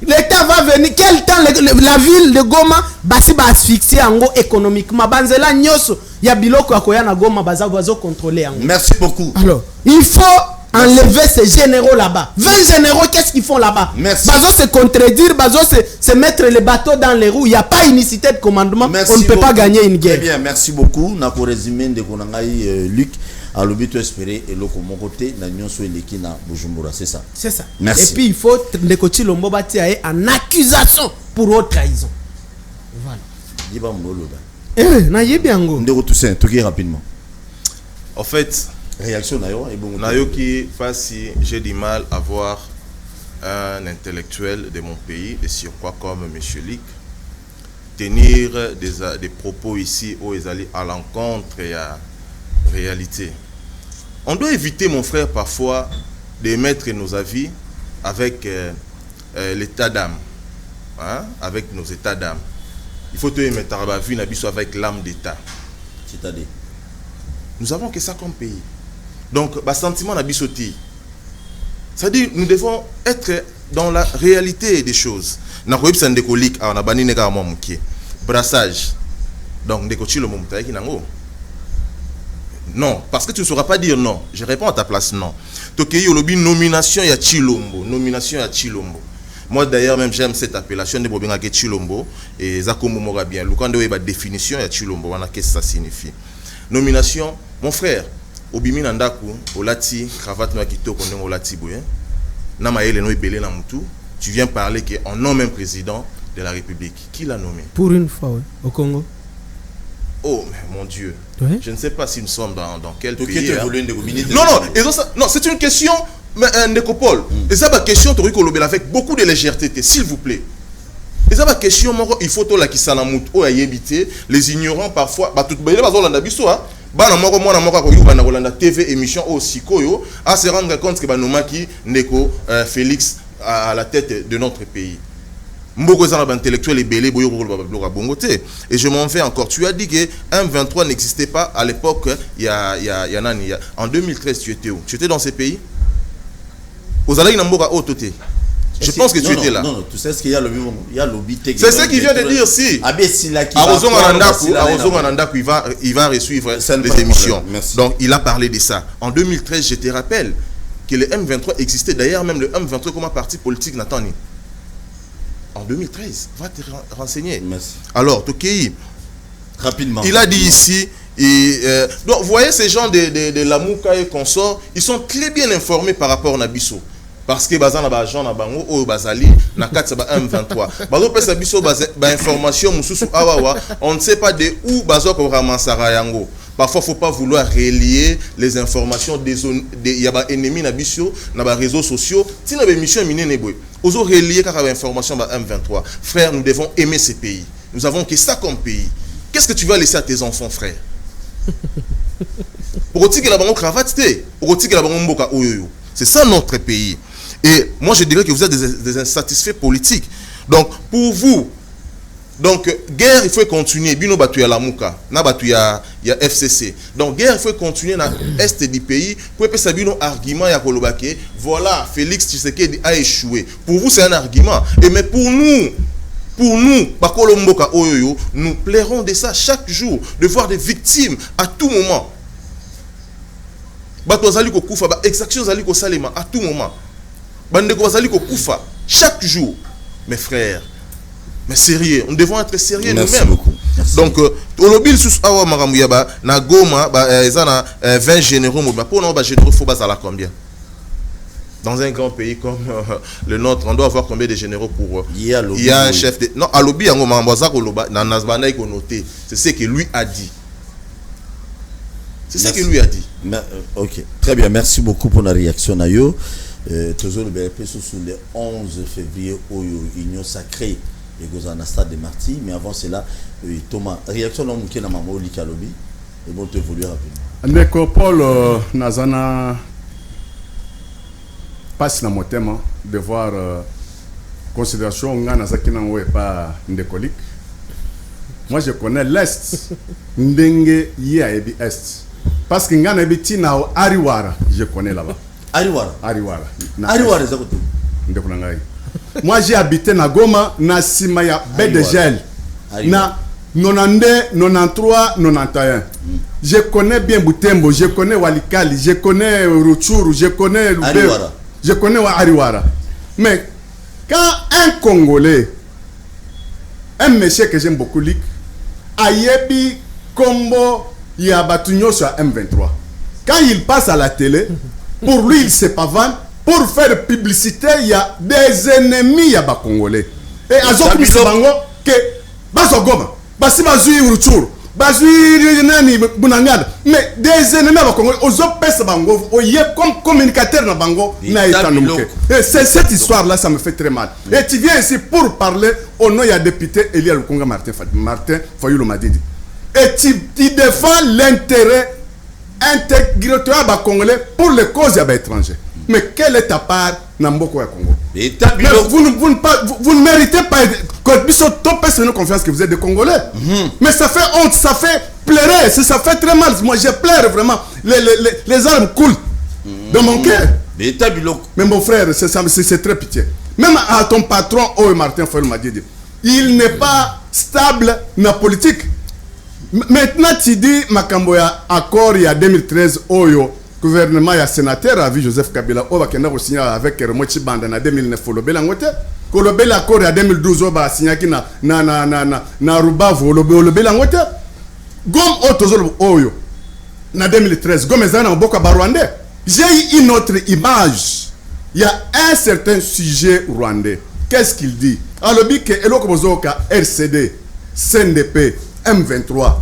L'État va venir. Quel temps la ville de Goma va asphyxier économiquement? Banzela nyoso ya biloko akoya na Goma bazo contrôler. Merci beaucoup. Alors, il faut enlever ces généraux là-bas. 20 généraux, qu'est-ce qu'ils font là-bas? Merci. Bazo se contredire, bazo se mettre les bateaux dans les roues. Il n'y a pas unicité de commandement. Merci on ne peut beaucoup. pas gagner une guerre. Très bien, merci beaucoup. Na ko résumé de konangai Luc a l'objet de espérer et loko mon côté na nyonso eleki na Bujumbura, c'est ça. C'est ça. Merci. Et puis il faut Ndekoti Lombo batia en accusation pour haute trahison. Voilà. Diba moloba. Na yebiango. Ndeko Toussaint, toki rapidement. En fait, réaction nayo et bon. Nayoki Fassi, j'ai du mal à voir un intellectuel de mon pays, de surcroît comme M. Lick, tenir des propos ici où ils allaient à l'encontre et à réalité. On doit éviter, mon frère, parfois d'émettre nos avis avec l'état d'âme, hein, avec nos états d'âme. Il faut te mettre à vue avec l'âme d'État. C'est-à-dire, nous avons que ça comme pays. Donc, sentiment d'abissoti. C'est-à-dire, nous devons être dans la réalité des choses. Brassage. Donc, non, parce que tu ne sauras pas dire non. Je réponds à ta place, non. Nomination à Chilombo. Nomination à Chilombo. Moi d'ailleurs, même j'aime cette appellation de Bobengake Chilombo. Et Zakomo Mora bien. Lukando est la définition à Chilombo. Qu'est-ce que ça signifie? Nomination, mon frère. Obimi Nandaku, Olati, cravate noa kito konen Olati Bouye. Nama ele no ebele na mutu. Tu viens parler qu'en nom même président de la République. Qui l'a nommé? Pour une fois, oui, au Congo. Oh, mais mon Dieu. Oui. Je ne sais pas si nous sommes dans quel pays. Hein? Non, c'est une question, Ndekopol. Et ça, ma question, avec beaucoup de légèreté, s'il vous plaît. Et ça, ma question, il faut que les ignorants parfois, tout bana moko mwana moko ko yuba na Rolanda TV émission au Sikoyo à se rendre compte que banomaki Ndeko Félix à la tête de notre pays. Mboko za na intellectuel et belé boyo ko bongote. Et je m'en vais encore. Tu as dit que M23 n'existait pas à l'époque. En 2013 tu étais où? Tu étais dans ces pays? Aux Alaï na mboka ototé. Je pense que tu étais là. Non, tu sais ce qu'il y a lobby technique. C'est ce qu'il vient de dire si. Il va suivre les émissions. Donc il a parlé de ça. En 2013, je te rappelle que le M23 existait. D'ailleurs, même le M23 comme un parti politique Natani. En 2013, va te renseigner. Merci. Alors, Tokei, rapidement. Il a dit ici. Donc, vous voyez ces gens de la Mouka et consorts, ils sont très bien informés par rapport à Nabiso. Parce que bazan na gens na bango o bazali na 4 M23 bazo pesa biso information mususu awawa on ne sait pas de où bazo ko ramassara yango. Parfois faut pas vouloir relier les informations des yaba ennemis na biso na ba réseaux sociaux tina ba mission minene boy ozo relier kaka ba information ba M23. Frère, nous devons aimer ces pays. Nous avons que ça comme pays. Qu'est-ce que tu vas laisser à tes enfants, frère? C'est ça notre pays. Et moi je dirais que vous êtes des insatisfaits politiques. Donc pour vous, donc guerre il faut continuer. Bino batu ya Lamuka, na batu ya FCC. Donc guerre il faut continuer dans l'est du pays. Pour que ça bino argument ya kolobake. Voilà, Félix Tshisekedi a échoué. Pour vous c'est un argument. Et mais pour nous, Bakolo Mboka Oyoyo, nous plairons de ça chaque jour, de voir des victimes à tout moment. Bato zali ko kufa, ba exaction zali ko salema à tout moment. Bande ko zali ko kufa chaque jour. Mes frères, mais sérieux, nous devons être sérieux nous-mêmes. Donc olobil sus awa maramu yaba na Goma ba ezana 20 généraux moba pour non ba généraux faut bazala combien? Dans un grand pays comme le nôtre, on doit avoir combien de généraux pour il y a un chef de non alobi yango mamboza ko loba na nazbana iko noté. C'est ce que lui a dit. C'est ça qu'il lui a dit. Ok, très bien. Merci beaucoup pour la réaction. Nayo. Toujours le BRP sous le 11 février au Union Sacrée et Gozana Stade de Marty. Mais avant cela, Thomas, réaction dans mon maman Likalobi. Et bon, te évoluer rapidement. Nécropole Nazana passe dans mon thème de voir considération on a Nazakina ou pas ndécolique. Moi je connais l'Est. Ndenge Yia Ebi Est. Parce que Ngana Bitina Ariwara, je connais là-bas. Ariwara. Ariwara zakoto. Ndekunangai. Moi j'ai habité na Goma na Simaya baie de gel. Na 92, 93, 91. Je connais bien Butembo, je connais Walikali, je connais Rutshuru, je connais Lubero, je connais Ariwara. Mais quand un Congolais, un monsieur que j'aime beaucoup, Ayebi Kombo Yabatunyo sur M23, quand il passe à la télé, pour lui il se pavane, pour faire publicité, il y a des ennemis à Congolais. Et à Zoku Bango, que Bazogoma, Basi Bazui Rutshuru, Bazui Nani Bunangada, mais des ennemis à Congolais, aux autres personnes Bango, comme communicateur dans Bango, et cette histoire-là, ça me fait très mal. Et tu viens ici pour parler au nom du député Elia Lukonga Martin Fayulu Madidi. Et tu défends l'intérêt intégrateur à Congolais pour les causes étrangères. Mais quelle est ta part dans le Congo? Vous ne méritez pas que Bissot topé sur une confiance que vous êtes des Congolais. Mais ça fait honte, ça fait pleurer, ça fait très mal. Moi, je pleure vraiment. Les armes coulent dans mon cœur. Mais mon frère, c'est très pitié. Même à ton patron, Martin Fayulu m'a dit, il n'est pas stable dans la politique. Maintenant, tu dis, Makamboya, accord il y a 2013, Oyo. Gouvernement et sénateur a vu Joseph Kabila on va signer avec Remochi Banda en 2009 Kolobela ngote Kolobela accord en 2012 on va signer qui na Rubavu Kolobela ngote Gom otozolo oyo na 2013 Gom ezana mboka barwandais. J'ai eu une autre image. Il y a un certain sujet rwandais. Qu'est-ce qu'il dit? Alors que eloko bozoka RCD CNDP M23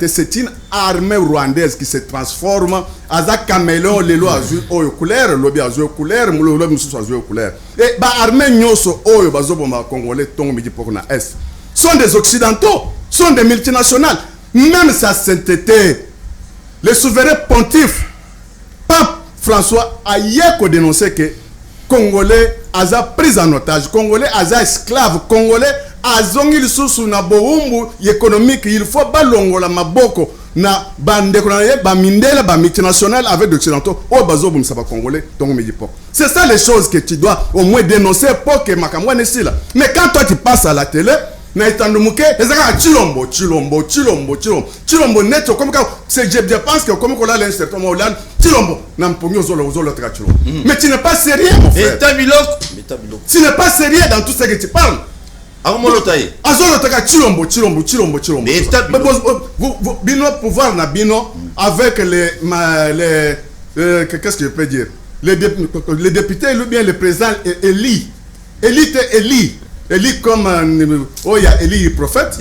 c'est une armée rwandaise qui se transforme à un caméléon, les lois azur oyo couleur, lobby azur couleur, le lobby mususu azur couleur. Et bah armée nyoso oyo bazoboma congolais tongo midi pour na est. Sont des occidentaux, sont des multinationales. Même sa sainteté, le souverain pontife, Pape François a hier dénoncé que Congolais a pris en otage, Congolais a esclave, Congolais azongi lisusu na boumbu économique. Il faut balongola maboko na bandekona ba mindela ba multinational avec d'occidentaux au bazo bum saba congolais donc me dit pas. C'est ça les choses que tu dois au moins dénoncer pour que makamwa nesi là. Mais quand toi tu passes à la télé na itandumuke ezaka chilombo net comme quand c'est je pense que comme qu'on a l'incertain Hollande chilombo na mponyo zolo tra chilombo. Mais tu n'es pas sérieux mon frère. Tu n'es pas sérieux dans tout ce que tu parles. Mais bino pouvoir na bino avec les qu'est-ce que je peux dire, les députés ou bien le président Eli comme il y a Eli prophète.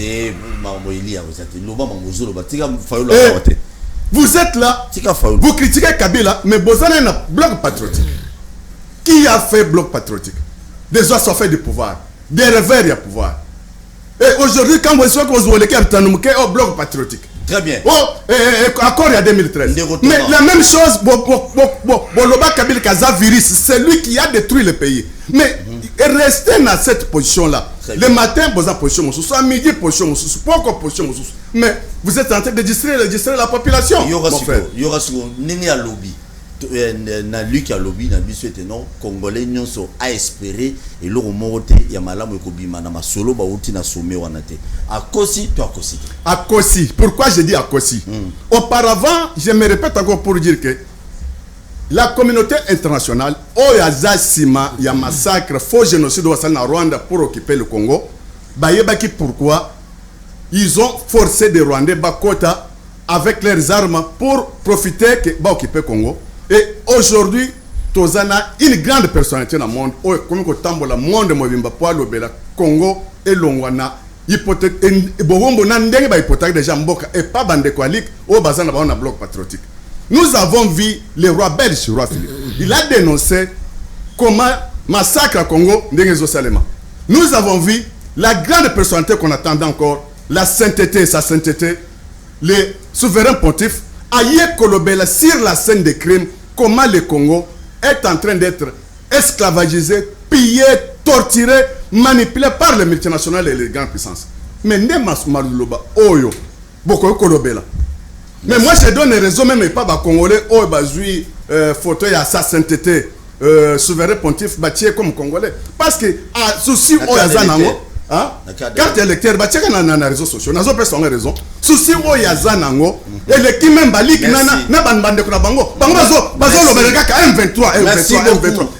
Vous êtes là, vous critiquez Kabila, mais vous avez un bloc patriotique. Qui a fait bloc patriotique? Des oiseaux fait du pouvoir. Des revers il y a pouvoir. Et aujourd'hui, quand vous voyez au bloc patriotique. Très bien. Accord il y a 2013. Mais la même chose, Boloba Kabila Kazaviris, c'est lui qui a détruit le pays. Mais restez dans cette position-là. Le matin, vous avez position, soit midi, position, pourquoi position. Mais vous êtes en train de distraire la population. Il y aura ce lobby. Na luki à lobby na biso ete non congolais nyonso a espérer et le remonter ya malamu ekobima na masolo ba uti na sommet wana te akosi to akosi akosi. Pourquoi je dis akosi? Auparavant, je me répète encore pour dire que la communauté internationale oyaza sima ya massacre faux génocide au Rwanda pour occuper le Congo bayebaki pourquoi ils ont forcé des Rwandais bakota avec leurs armes pour profiter que ba occuper Congo. Et aujourd'hui, Tozana, une grande personnalité dans le monde, comme le monde mobimba pour le Congo et l'Ongwana, hypothèque, et Bogombo Nandeng, hypothèque déjà Mboka, et pas Bandekwalik, au Bazan, on a bloc patriotique. Nous avons vu le roi belge, le roi Philippe. Il a dénoncé comment massacre à Congo, nous avons vu la grande personnalité qu'on attendait encore, la sainteté, sa sainteté, le souverain pontife, Aye Kolobela sur la scène des crimes, comment le Congo est en train d'être esclavagisé, pillé, torturé, manipulé par les multinationales et les grandes puissances. Mais Nemas Maluloba, Oyo, Boko Kolobela. Mais moi je donne raison même pas aux Congolais, photo ya sa sainteté souverain pontife batie comme congolais parce que souci oyaza nango carte électeur batiaka na réseaux sociaux nazo pesa on raison souci oyaza nango et le qui même balik na bande ko na bango bazo lobereka ka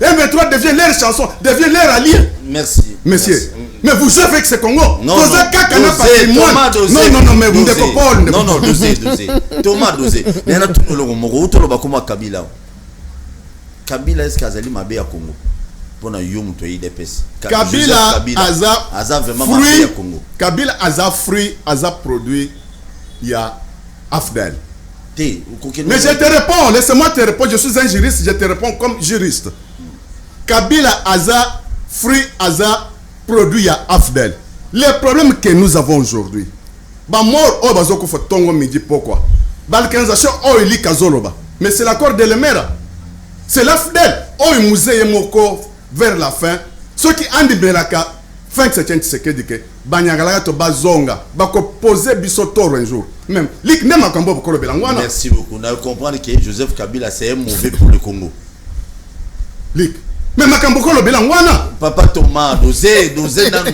M23 devient leur chanson devient leur allié. Merci messieurs. Mais vous jouez avec ce Congo. Non, mais vous ne pas. Non, dosé. Thomas dosé. Mais on a tout le monde. Tout le monde comme Kabila. Kabila est-ce qu'Azali m'a bien à Congo? Pour na yom to IDPS. Kabila aza vraiment fruit à Congo. Kabila aza fruit aza produit il y a Afdel. Mais je te réponds, laisse-moi te répondre. Je suis un juriste, je te réponds comme juriste. Kabila aza fruit aza produit à Afdel. Les problèmes que nous avons aujourd'hui, bah mort oh bazoko faut tongo midi pourquoi? Balkanisation oh ili kazoloba. Mais c'est l'accord de l'Emera. C'est l'Afdel. Oh il musée moko vers la fin. Ceux qui andi belaka fin que c'est ce que dit que banyagala to bazonga bako poser bisotor un jour. Même lik nema kambo bokolo belangwana. Merci beaucoup. On comprendre que Joseph Kabila c'est mauvais pour le Congo. Lik mais makambokolo belangwana papa Thomas dosé nanou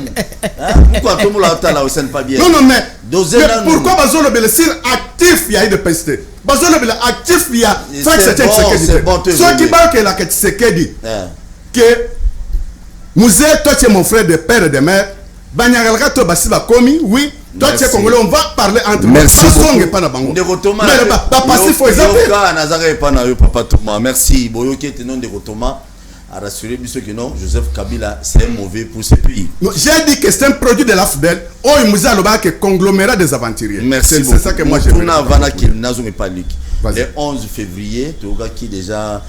pourquoi tout le monde là c'est pas bien non mais dosé nanou pourquoi bazolo belesir actif il y a de peste bazolo bel actif il y a c'est bon ce qui parle que la Tshisekedi que musée toi tu es mon frère de père et de mère banyagalaka to basiba komi oui toi tu es congolais on va parler entre merci pas na bango Ndeko Thomas mais pas si faut examiner nazaka pas na papa Thomas merci boyoki te non Ndeko Thomas à rassurer ceux qui non, Joseph Kabila c'est mauvais pour ce pays. J'ai dit que c'est un produit de l'AFDEL. Oh, il nous a le conglomérat des aventuriers. Merci. C'est ça que moi j'ai vu. Le 11 février, tu as qui déjà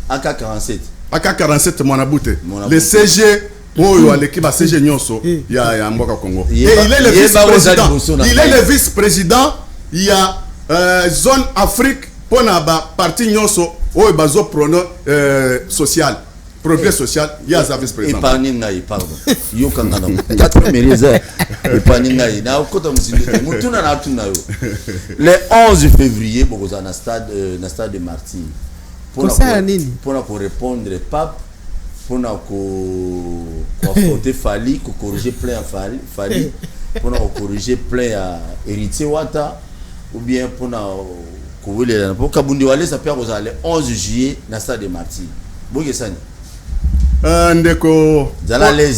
AK-47. AK-47 Monabouté. Le CG. Oh, l'équipe à CG Nyonso. Il y a Mboka Congo. Et il est le vice-président. Il est le vice-président. Il y a zone Afrique pour la partie Nyonso. Oh, bazo prono social, progrès social, il y a sa vice-président. Épargne naï, pardon. Yo kangana. 4 mélisa. Épargne naï. Na okota musinde. Mutuna na tuna yo. Le 11 février, bokoza na stade de Martyr. Pour répondre pape, pour affronter Fali, pour corriger plein à Fali, pour corriger plein à Héritier Wata, ou bien pour Kabundi Wale, ça peut avoir le 11 juillet dans le stade de Martyr. Bonjour Sani. Ndeko. Zalales.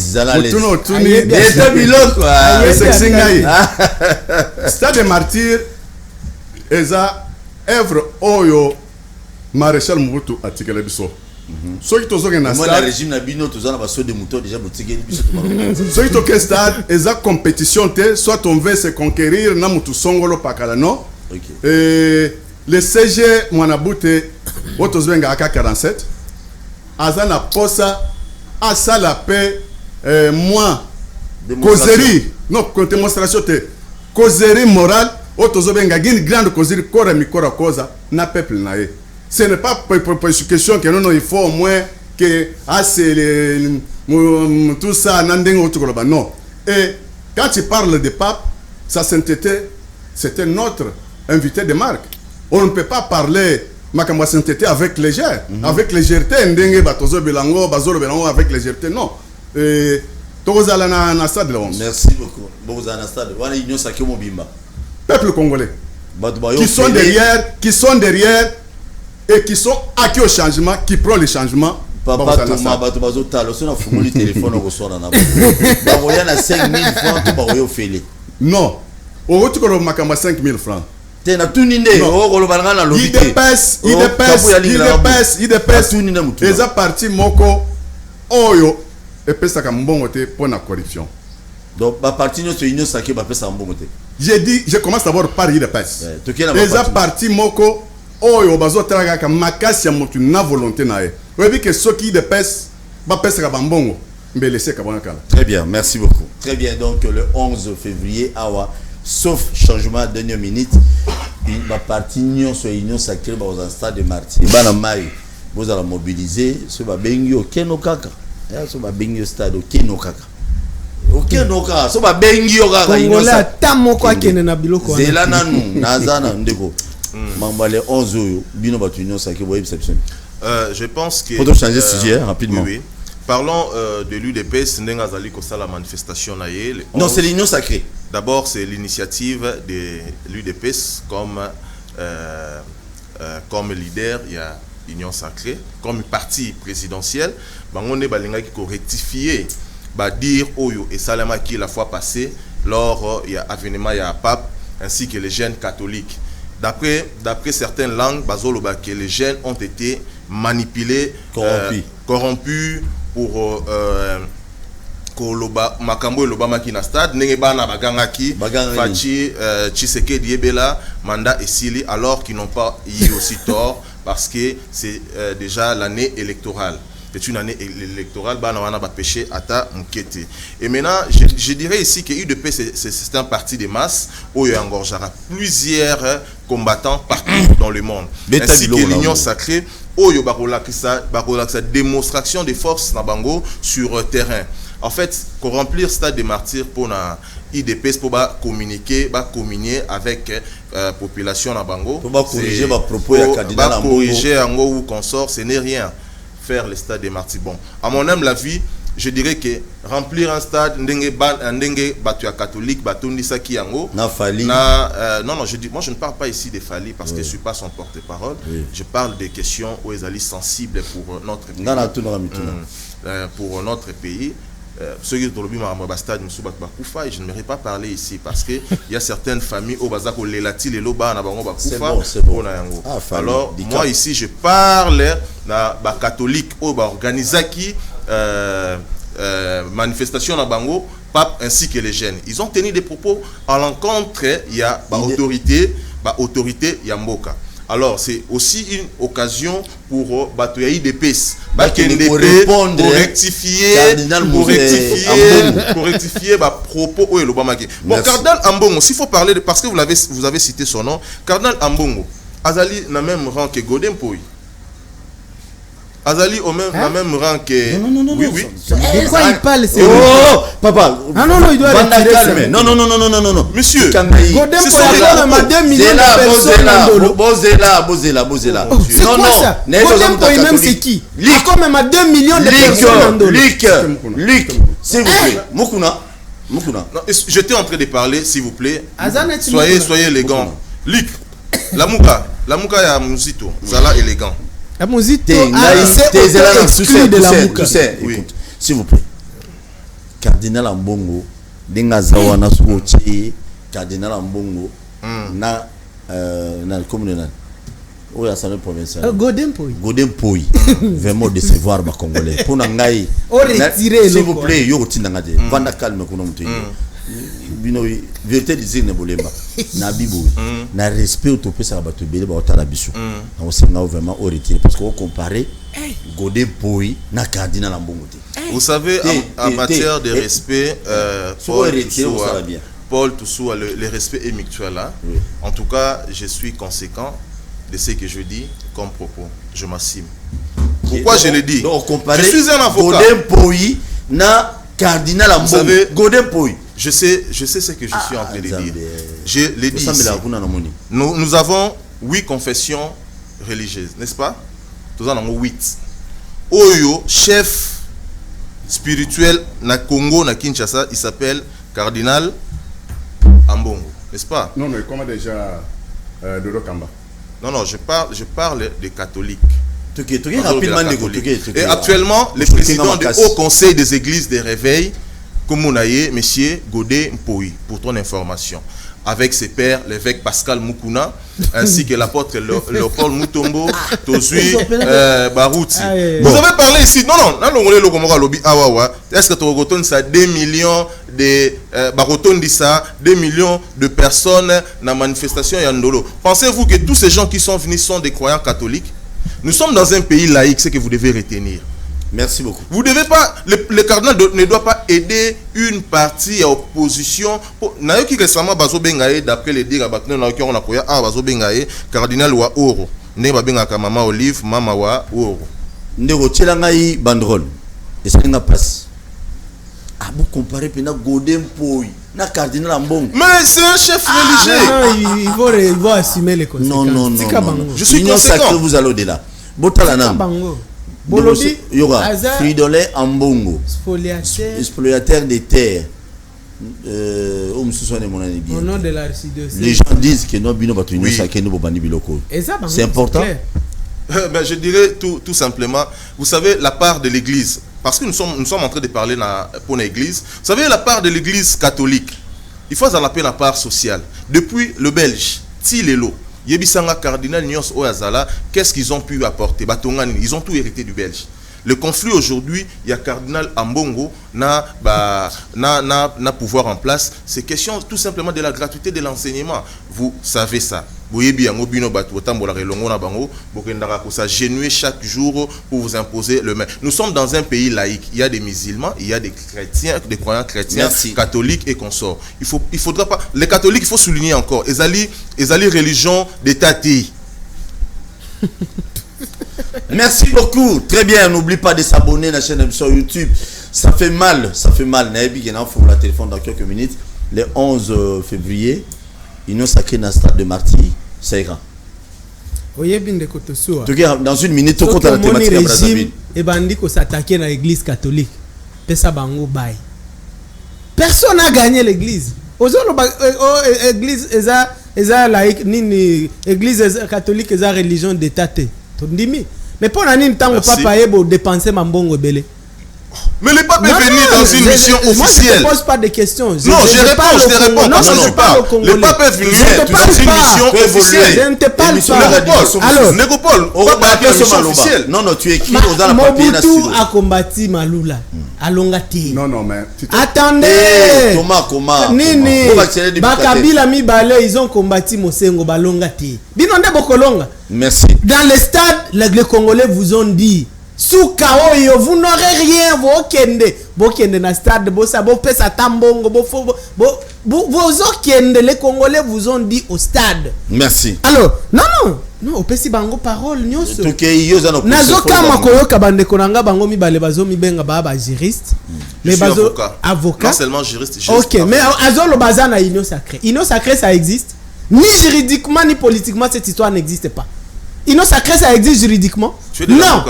Tuni. Stade de Martyr, eza œuvre oyo Maréchal Mobutu atikele biso. Ceux qui tozo na stade. Moi le régime na bino tozo na baso de moto déjà botikeli biso. Ceux qui toke stade, eza compétition te, soit on veut se conquérir na mutu songolo pakala non. Et le CG Mwanabute Otosbenga AK-47 Azana Posa Asa la paix moi causerie non démonstration te causerie morale Otosbenga une grande causerie corps mikora causa na peuple nae. Ce n'est pas pour question que non il faut au moins que tout ça nandengo tukoloba non. Et quand tu parles de pape sa sainteté c'était notre invité de marque. On ne peut pas parler Makamba sainteté avec légèreté. Avec légèreté, ndenge batozo belango, bazolo belango avec légèreté, non. Tozala na stade là. Merci beaucoup. Bozala na stade. Wana union saké mobimba. Peuple congolais. Qui sont derrière et qui sont acquis au changement, qui prend le changement. Papa Thomas bato bazo talo so na fumuli téléphone au soir na ba boya na 5000 francs to ba yo félé. Non. Au tukolo makamba 5000 francs. Tena tuninde o kolobalanga na lobité. Il dépasse les a parti moko oyo et pesa ka mbongo te pour la corruption. Donc ba parti no so union saké ba pesa mbongo te. J'ai dit je commence d'abord par il dépasse. Les a parti moko oyo bazo traga ka makasi ya mutu na volonté na e. Oui que ceux qui dépassent ba pesa ka mbongo mbele se ka bona kala. Très bien, merci beaucoup. Très bien, donc le 11 février awa sauf changement de dernière minute, ma partie union sacrée dans un stade de Martyr. Vous allez mobiliser ce bengio keno kaka. Ce bengio stade keno kaka. Keno kaka, ce bengio kaka. Congolais tamo kwa kene na biloko. Zela nanu nazana ndeko. Mambale 11 oyo bino batu union sacrée boye exception. Je pense que faut changer sujet rapidement. Oui. Parlons de l'UDPS ndenga zali ko la manifestation na ye. Non, c'est l'union sacrée. D'abord, c'est l'initiative de l'UDPS comme leader, il y a l'Union Sacrée, comme parti présidentiel. On est rectifier, dire Oyo et Salama qui la fois passée, lors il y a avènement, il y a pape, ainsi que les jeunes catholiques. D'après certaines langues, que les jeunes ont été manipulés, corrompus pour Koloba makambo lobama ki na stade nenge bana bagangaki Fachi Tshisekedi Ebela mandat esili alors qu'ils n'ont pas eu aussi tort parce que c'est déjà l'année électorale. C'est une année électorale, bana wana ba péché ata mkete. Et maintenant je dirais ici que UDP c'est un parti de masse où il y engorgera plusieurs combattants partout dans le monde. Ainsi que l'Union Sacrée où il y a sa démonstration de force na bango sur terrain. En fait, pour remplir stade des martyrs pour la IDPS pour communiquer, communier avec la population na bango. Pour corriger ma propos ya candidat na corriger ango ou consort, ce n'est rien. Faire le stade des martyrs. Bon, à mon âme la vie, je dirais que remplir un stade ndenge batu ya catholique batundi saki yango na Fali non je dis moi je ne parle pas ici des Fali parce que je suis pas son porte-parole. Je parle des questions où ils allaient sensibles pour notre pays. Pour notre pays. Ceux qui ont le stade, je ne m'aurais pas parlé ici parce qu'il y a certaines familles au Bazako, les Lati, les Loba, c'est bon. Alors, moi ici, je parle de catholique au Organizaki, manifestation à Bango, pape ainsi que les jeunes. Ils ont tenu des propos à l'encontre, il y a autorité Yamboka. Alors, c'est aussi une occasion pour Batoyaï des PES. Pour répondre, pour rectifier propos. Bon, Cardinal Ambongo, s'il faut parler, parce que vous avez cité son nom, Cardinal Ambongo, Azali n'a même rang que Godem Poy. Azali au même, la même rang que... Non. Oui. De quoi il parle? Papa. Ah non, il doit retirer. Non. Monsieur. Godem Poy a 2 millions de personnes. Bozela. C'est quoi ça? Godem Poy même c'est qui? Il a quand même 2 millions de personnes. Luc, s'il vous plaît. Mukuna. J'étais en train de parler, s'il vous plaît. Soyez élégant. Luc, la Mouka ya Muzito, Zala élégant. La Muzito exclu de la Mouka. Écoute, s'il vous plaît. Cardinal Ambongo, Denga Zawana Sochi, Cardinal Ambongo, na commune où la salle provinciale. Godem Poy. Vraiment décevoir ma Congolais. Pour n'angai. S'il vous plaît, yo tinangade. Vanda calme kuno mutu. Bino vérité dire ne bolemba. Na bibo. Na respect au topé ça batu bele ba otala bisu. On s'est vraiment au retirer parce qu'on comparer Godem Poy na Cardinal Ambongo. Vous savez, en matière de respect, Paul Toussou, le respect est mutuel là. En tout cas, je suis conséquent de ce que je dis comme propos. Je m'assume. Pourquoi je le dis? Je suis un avocat. Godem Poy na Cardinal Ambongo. Godem Poy. Je sais ce que je suis en train de dire. Je l'ai dit ici. Nous avons 8 confessions religieuses, n'est-ce pas? Nous en avons 8. Oyo, chef spirituel na Congo, na Kinshasa, il s'appelle Cardinal Ambongo, n'est-ce pas? Non, mais comment déjà Dodo Kamba? Non, je parle des catholiques. Rapidement, et actuellement, le président du Haut Conseil des Églises des Réveils, comme on a dit, M. Godem Poy, pour ton information, avec ses pères, l'évêque Pascal Mukuna, ainsi que l'apôtre Léopold Mutombo, Tozui Barouti. Vous avez parlé ici, non, est-ce que tu as ça 2 millions de 2 millions de personnes dans la manifestation Yandolo? Pensez-vous que tous ces gens qui sont venus sont des croyants catholiques? Nous sommes dans un pays laïque, c'est que vous devez retenir. Merci beaucoup. Vous devez pas, le cardinal ne doit pas aider une partie à opposition. Nayoki récemment bazo bengaye d'après les dires abatne na on a koya bazo bengaye cardinal wa oro. Ne ba bengaka mama Olive, mama wa oro. Ndeko tshela ngai bandrol. Esenga passe. Ah, vous comparez puis na Godem Poy, na cardinal Ambong. Mais c'est un chef religieux. Non, il faut assumer les conséquences. Non. Je suis L'union conséquent. sacrée, vous allez au-delà. Botalanam. Bolobi, Yoga, Fridolin Ambongo, spoliateur des terres. Au nom de l'archidiocèse. Les gens disent que nos bino batunion sacrée nous bani biloko. C'est important. Ben, je dirais tout simplement, vous savez, la part de l'église, parce que nous sommes en train de parler pour l'église, vous savez, la part de l'église catholique, il faut en appeler la part sociale. Depuis le Belge, Tilelo, Yebisanga Cardinal Nyos Oyazala, qu'est-ce qu'ils ont pu apporter? Ils ont tout hérité du Belge. Le conflit aujourd'hui, il y a Cardinal Ambongo na pouvoir en place. C'est question tout simplement de la gratuité de l'enseignement. Vous savez ça. Vous voyez bien, vous s'agenouiller chaque jour pour vous imposer le même. Nous sommes dans un pays laïque. Il y a des musulmans, il y a des chrétiens, des croyants chrétiens, catholiques et consorts. Il faudra pas. Les catholiques, il faut souligner encore. Ils allaient religion d'État. Merci beaucoup. Très bien, n'oublie pas de s'abonner à la chaîne sur YouTube. Ça fait mal. Naïbi qui est là, la téléphone dans quelques minutes. Le 11 février, Union sacrée dans le stade de Marty, ça ira. Dans une minute, on compte la thématique à Brazzaville. Et bandi ko s'attaquer à l'église catholique. Pesa bango bail. Personne n'a gagné l'église. Église laïque ni église catholique eza religion d'état. Mais pour un temps papa ebo dépenser mambongo belé. Mais le pape est venu dans une mission officielle. Moi je ne pose pas de questions. Je te réponds. Le pape est venu dans une mission officielle. Je ne te parle pas. Alors, Négopole, mission officielle. Non, tu écris aux dans la papier Mobutu a combattu Malula. Alongati. Non, mais... Attendez. Comment Nini. Bakabila Mibale, ils ont combattu Mosengo Balongati. Binonde Bokolonga. Merci. Dans le stade, les Congolais vous ont dit sous Kaoyo, vous n'aurez rien, vous kende na stade, vous pesa tambongo, vous okende, les Congolais vous ont dit au stade. Merci. Alors, non, opesi bango parole nyoso. Nazoka makoyo kabande konanga bango mibale bazo mibenga ba juriste. Mais bazo avocat. Non seulement juriste. OK, mais azolo bazana union sacrée. Union sacrée ça existe. Ni juridiquement ni politiquement cette histoire n'existe pas. Union sacrée ça existe juridiquement? Non.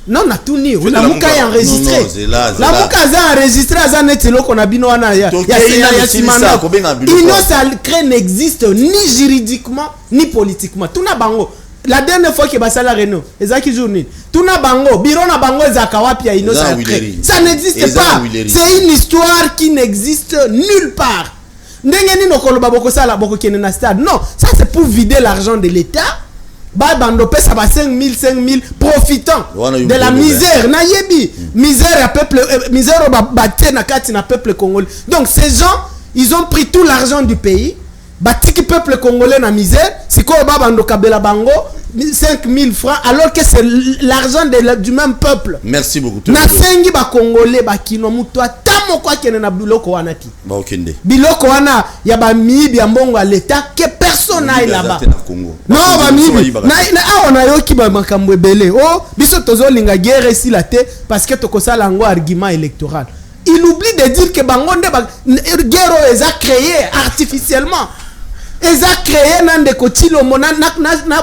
Non, na tout ni. La muka est enregistrée. La muka est enregistrée à Zanetilo qu'on a bino wana ya simana. Union sacrée n'existe ni juridiquement ni politiquement. Tout na bango. La dernière fois que basala Renault, ezaki journée. Tout na bango, biro na bango ezakawapi ya union sacrée. Ça n'existe pas. C'est une histoire qui n'existe nulle part. Ndengeni no koloba boko sala boko kene na stade. Non, ça c'est pour vider l'argent de l'État. Bando pesa ba 5000 profitant de la misère na yebi misère à peuple misère baté na kati na peuple congolais. Donc ces gens ils ont pris tout l'argent du pays batiki peuple congolais na misère siko bando kabela bango 5000 francs alors que c'est l'argent du même peuple. Merci beaucoup. Na sengi ba congolais ba kino muto atamo kwa kene na biloko wana ti. Ba okende. Biloko wana ya ba mibi ya mbongo à l'état que personne n'aille là-bas. Non ba mibi. Na aona yoki ba makambo ebele. Oh biso tozo linga guerre si la te parce que tokosala lango argument électoral. Il oublie de dire que bangonde ba guerre est créé artificiellement. Ils ont créé Nandeko Tilo Mona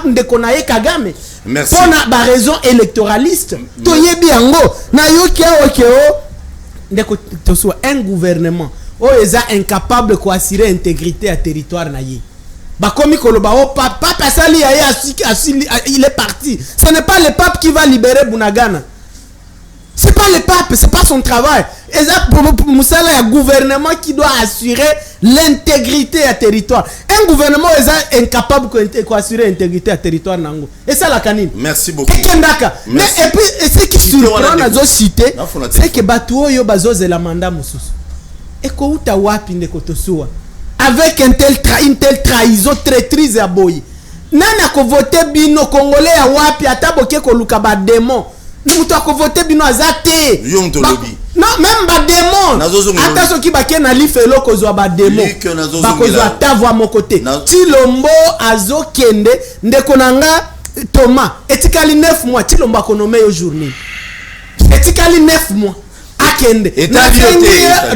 Ndeko Naye Kagame. Merci. Pour la raison électoraliste. Toyebi Ango. Na yoki okeo. Ndeko soit un gouvernement. Oh, ils sont incapables de assurer l'intégrité à territoire naïe. Bakomi Koloba, oh, papa Sali il est parti. Ce n'est pas le pape qui va libérer Bunagana. C'est pas le pape, c'est pas son travail. Et ça, c'est un gouvernement qui doit assurer l'intégrité à territoire. Un gouvernement est incapable d'assurer l'intégrité à territoire. Et ça, la canine. Merci beaucoup. Mais et puis, ce qui surprend dans nos cités, c'est que Batuo yo bazo la mandat moussous. Et ko uta wapi ne kotosua. Avec une telle trahison, traîtrise à boy. Nana ko voté bino congolais à wapi ataboke ko luka ba démon. Nous avons voté bino azate. Non, même ba démon. Attention qui ba ken ali felo ko zo ba démon. Ba ko zo atavwa mon côté. Tilombo azo kende ndeko nanga Thomas. Etikali 9 mois Tilombo ko nommé aujourd'hui. Etikali 9 mois. akende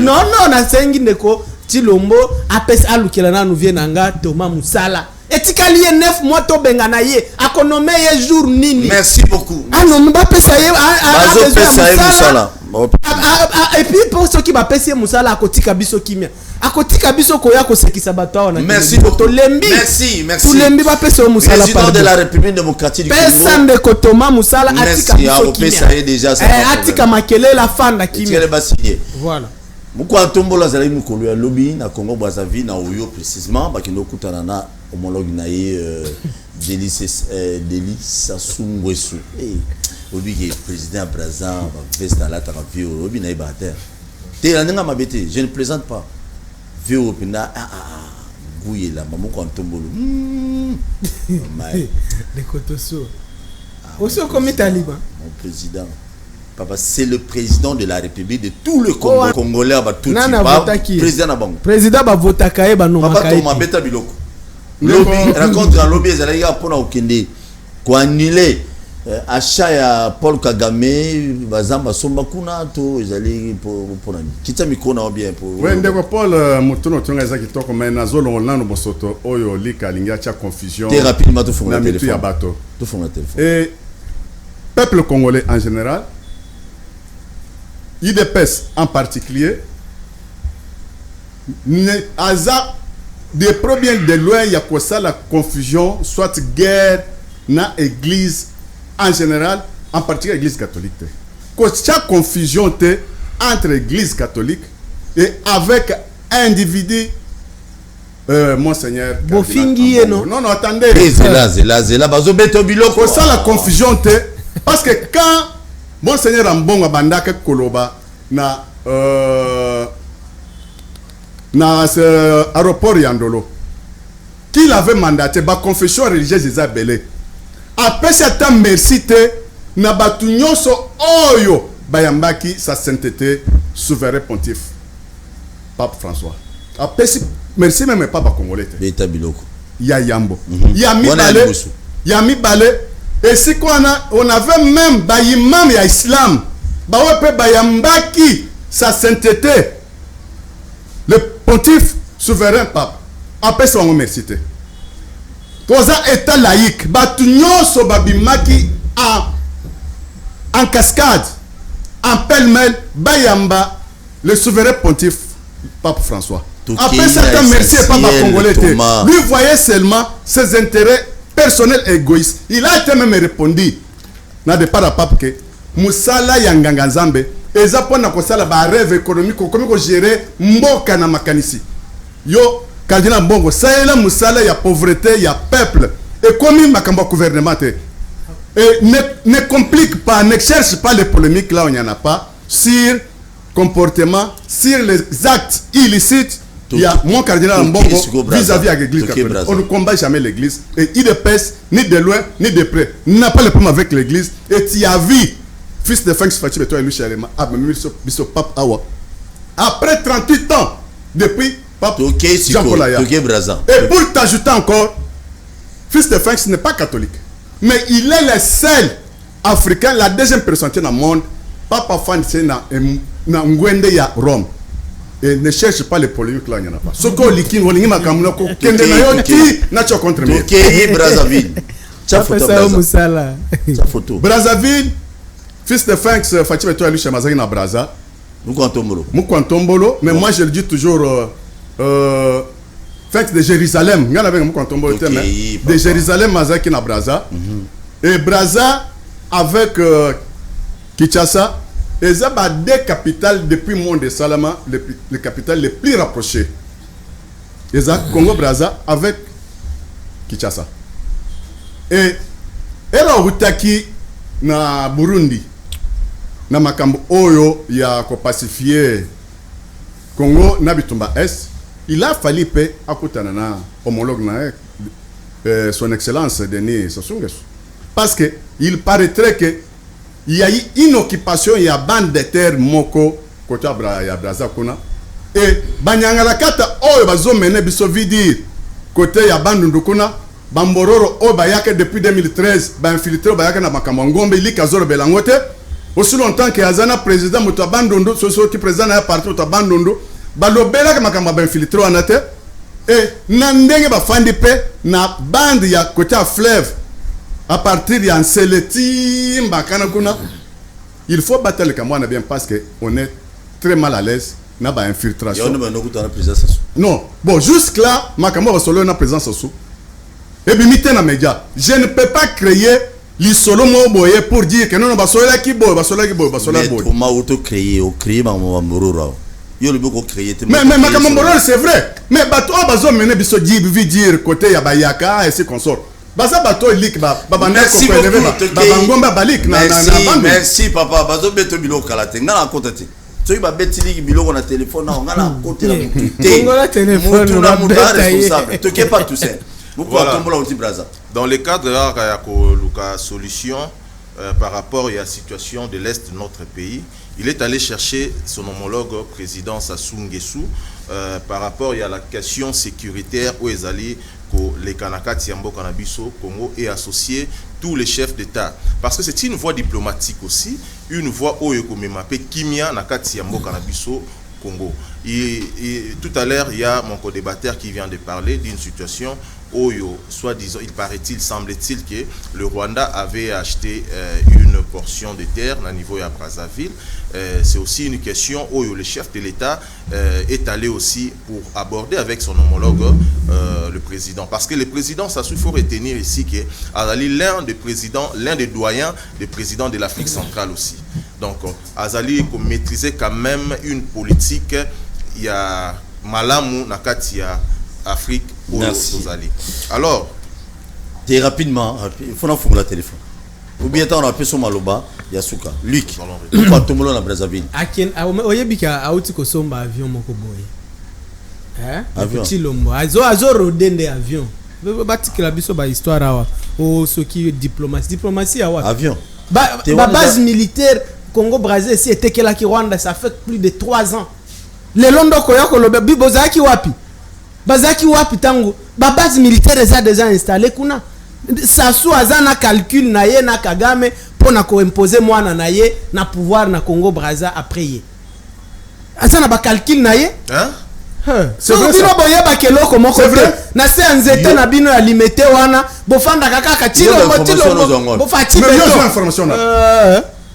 non nasengi ndeko Tilombo apesa alukela na nous vient nga Thomas Musala etikali 9 mois to bengana ye akonome ye jour nini. Merci beaucoup. Non mbapesa ye Musala et puis pour ceux qui bapesa Musala akotika biso kimia akotika biso koya kosekisa bato wana. Merci beaucoup. Merci. Tulembi bapesa Musala président de la République démocratique du Congo. Pesa ndeko Thomas Musala atika biso kimia. Déjà atika makele la fanda kimia. Voilà. Mukwa tombola zali mukolo ya lobby na Congo Brazzaville na Oyo précisément bakino kutana na homologue na ye Delis Sassou Nguesso. Obi qui est président Brazza va vesta la travio obi na ibater. Te la nga mabete, je ne plaisante pas. Vio pina gouye la mukwa tombolo. De Kotoso. Oso comme taliban. Mon président. Papa, c'est le président de la République de tout le Congo. Congolais, tout le président Nabango. Président va voter Kaye, Papa, Thomas Beta Biloko. Lobby, raconte dans lobby, ils allaient pour Okende. Quoi annuler achat ya Paul Kagame, Bazamba Sombakuna, tout, ils allaient pour nani. Kita mikona bien pour. Ouais, ndeko Paul Mutuno tonga za kitoko mais nazolo olano bosoto oyo lika linga cha confusion. Très rapidement tout fond le téléphone. Tout fond le téléphone. Et peuple congolais en général, IDPS en particulier, de pro bien de loin, il y a quoi ça la confusion, soit guerre, na église en général, en particulier l'église catholique. Quoi chaque confusion entre église catholique et avec individu, monseigneur. Bofingi non. Non, attendez. Zela, bazo beto biloko. Quoi ça la confusion parce que quand Monseigneur Ambonga Bandaka Koloba na aéroport Yandolo qu'il avait mandaté ba confession religieuse Isabelle après cette merci te na batu nyonso oyo bayambaki sa sainteté souverain pontife Pape François après merci même pas ba congolais beta biloko ya yambo ya mi balé. Et c'est qu'on avait même Bayimam et Islam. Bawepe Bayambaki, sa sainteté. Le pontife souverain pape. Après ça, on remercie. Toza état laïque. Batunyo so babimaki en cascade. En pêle-mêle, Bayamba, le souverain pontife pape François. Après ça, merci et papa congolais. Lui voyait seulement ses intérêts personnel égoïste. Il a été même répondu na de para pape que musala ya nganga nzambe eza pona ko sala ba rêve économique ko ko gérer mboka na makanisi yo kardinal Mbongo ça la musala ya pauvreté ya peuple et comme makambo gouvernement et ne complique pas, ne cherche pas les polémiques là où il n'y en a pas sur comportement, sur les actes illicites. Il y a mon cardinal Mbongo vis-à-vis de l'église catholique. On ne combat jamais l'église. Et il ne pèse ni de loin ni de près. Il n'a pas le problème avec l'église. Et tu as vu, fils de Franks Fachi, toi et lui, Chalema, Pape Awa. Après 38 ans, depuis Pape Jean-Paul Aya. Et pour t'ajouter encore, fils de Franks n'est pas catholique. Mais il est le seul Africain, la deuxième personne dans le monde, Papa Fancy na Ngwende ya Rome. Et ne cherche pas les polémiques là, il n'y en a pas. Ce qu'on liquide, on y contre moi. Brazzaville. Brazzaville, fils de Franks, Fatima et toi, lui, chez Mazarina Brazza. Moukantombolo. Mais moi, je le dis toujours, Franks de Jérusalem. Il y en avait Moukantombolo, de Jérusalem, Mazarina Brazza. Et Brazza, avec Kinshasa. Et ça va deux capitales depuis le monde de Salama, les capitales les plus rapprochées. Et ça, Congo-Brazza avec Kinshasa. Et là, où taki na Burundi, na makambo oyo ya ko pacifier Congo na bitumba est, il a fallu pe akutana na homologue na son excellence Denis Sassou Nguesso. Parce que il paraîtrait que il y a eu une occupation, il y a bande de terre moko côté ya Brazza kuna et banyangala kata oyo bazo mener biso vidi côté ya bande ndukuna bambororo o bayaka depuis 2013 ba infiltré bayaka na makambo ngombe ili kazoro belangote aussi longtemps que azana président moto abandondo soso qui président na parti moto abandondo balobela ka makamba ba infiltré wana te et na ndenge ba fandi pe na bande ya côté à fleuve à partir ya Nseleti mbakana kuna il faut battre le Cameroun bien parce que on est très mal à l'aise na ba infiltration non bon jusque là makambo ba solo na présence sous et bien mité na média je ne peux pas créer l'isolo mo boye pour dire que non ba solo ki boy ba solo ki boy ba solo boy mais comment auto créer au créer makambo morora yo le boko créer mais makambo morora c'est vrai mais bato bazo mener biso dire côté ya bayaka et c'est consort baza bato lik ba merci merci papa bazo beto biloko kala te ngala kotati soki ba betili biloko na téléphone na ngala côté la muté ngala téléphone na responsable te pas tout ça voilà. Dans le cadre de la solution par rapport à la situation de l'Est de notre pays, il est allé chercher son homologue président Sassou Nguesso par rapport à la question sécuritaire où ils allaient les Kanaka Tiambo Kanabiso Congo et associer tous les chefs d'État. Parce que c'est une voie diplomatique aussi, une voie où il y Kimia Nakatiambo Kanabiso Congo. Et tout à l'heure, il y a mon co-débatteur qui vient de parler d'une situation Oyo, soit disant, il paraît-il, semble-t-il que le Rwanda avait acheté une portion de terre au niveau de Brazzaville. C'est aussi une question où le chef de l'État est allé aussi pour aborder avec son homologue le président. Parce que le président, ça il faut retenir ici que Azali l'un des doyens des présidents de l'Afrique centrale aussi. Donc Azali maîtrisait quand même une politique, il y a Malamu Nakatia Afrique. Merci. Alors, et rapidement, il faut nous faire le téléphone. Ou bien on a appelé son Maloba, Yasuka, Luc, pourquoi tout le monde à Brazzaville? Aken, oyebika auti ko somba avion moko boy. Avion. Chilombo, azo rodende avion. Batikela biso ba histoire awa. O soki diplomatie awa. Avion. Ba base militaire Congo Brazzaville si était que la Rwanda ça fait plus de 3 ans. Le londo koya ko lobe bibozaki wapi? Bazaki wapi tango ba base militaire eza déjà installé kuna Sassou azana calcul na ye na Kagame pona ko imposer mwana na ye na pouvoir na Congo Brazza après ye azana ba calcul na ye c'est vrai bino boye ba keloko moko te na se anzete na bino ya limité wana bofanda kaka tilo bofati beto information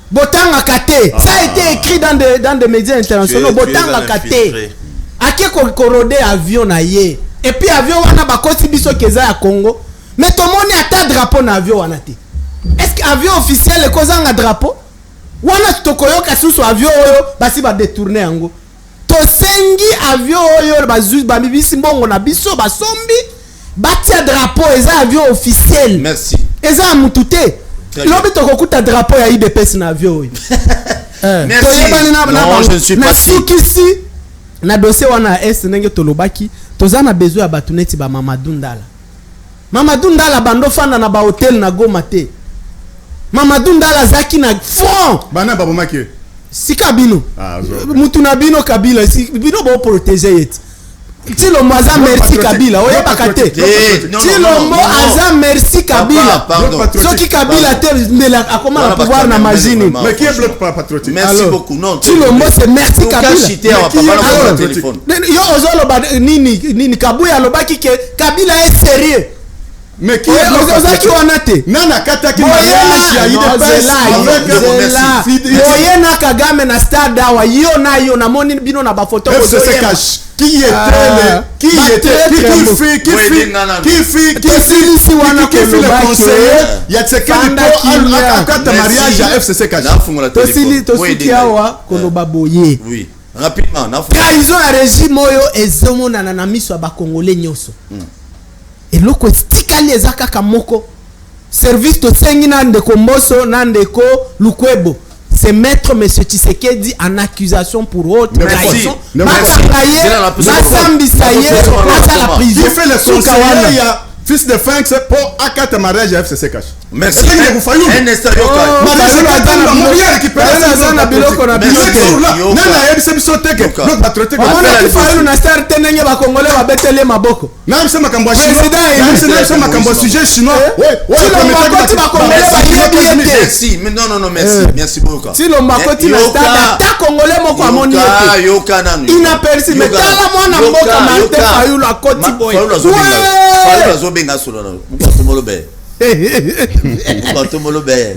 botanga kate ça a été écrit dans des médias internationaux botanga kate ake korode avion na ye et puis avion wana bakosi biso keza ya Congo mais to moni ata drapeau na avion wana te est-ce que avion officiel ekozanga drapeau wana tokoyoka susu avion oyo basi ba détourner yango to sengi avion oyo bazu ba bibisi mbongo na biso basombi batia drapeau eza avion officiel merci eza mutute lobi tokokuta drapeau ya IDPS na avion oyo merci non je ne suis pas si na dossier wana est nenge tolobaki tozana besoin ya batuneti ba Mamadou Ndala bando fanda na ba hotel na Goma te Mamadou Ndala zaki na front bana babomaki sika bino mutu na bino Kabila si bino bo protéger yet Tshilombo aza merci Kabila oye bakate Tshilombo aza merci Kabila soki Kabila te mais akoma na pouvoir na magine mais qui est bloc patriotique merci beaucoup non Tshilombo c'est merci Kabila yo ozolo nini Kabuya lobaki ke Kabila est sérieux mais qui est ozaki wana te nana kataki mariage ya IDPS avec Oyena Kagame na stade awa yo na yo na moni bino na ba photo FCC cash qui était qui le conseiller ya Tshisekedi pour akata mariage ya FCC cash tosili awa koloba boye oui rapidement trahison ya régime oyo ezomonana na miso ya bakongolais nyonso eloko tikali ezaka kamoko service to sengi na ndeko Mboso na ndeko Lukwebo c'est mettre monsieur Tshisekedi en accusation pour haute trahison matakaye masambisaye ata la prison qui fait le conseiller ya fils de Franks pour akata mariage ya FCC cash Merci. Un instant, merci. Non, merci beaucoup. Si le makoti na stade, ta congolais moko amoni ete. Yoka nanu. Inaperçu, mais tala mwana mboka Martin Fayulu a koti boy. Fayulu azobenga solo na. Mukwatomolobe. Mukwatomolobe.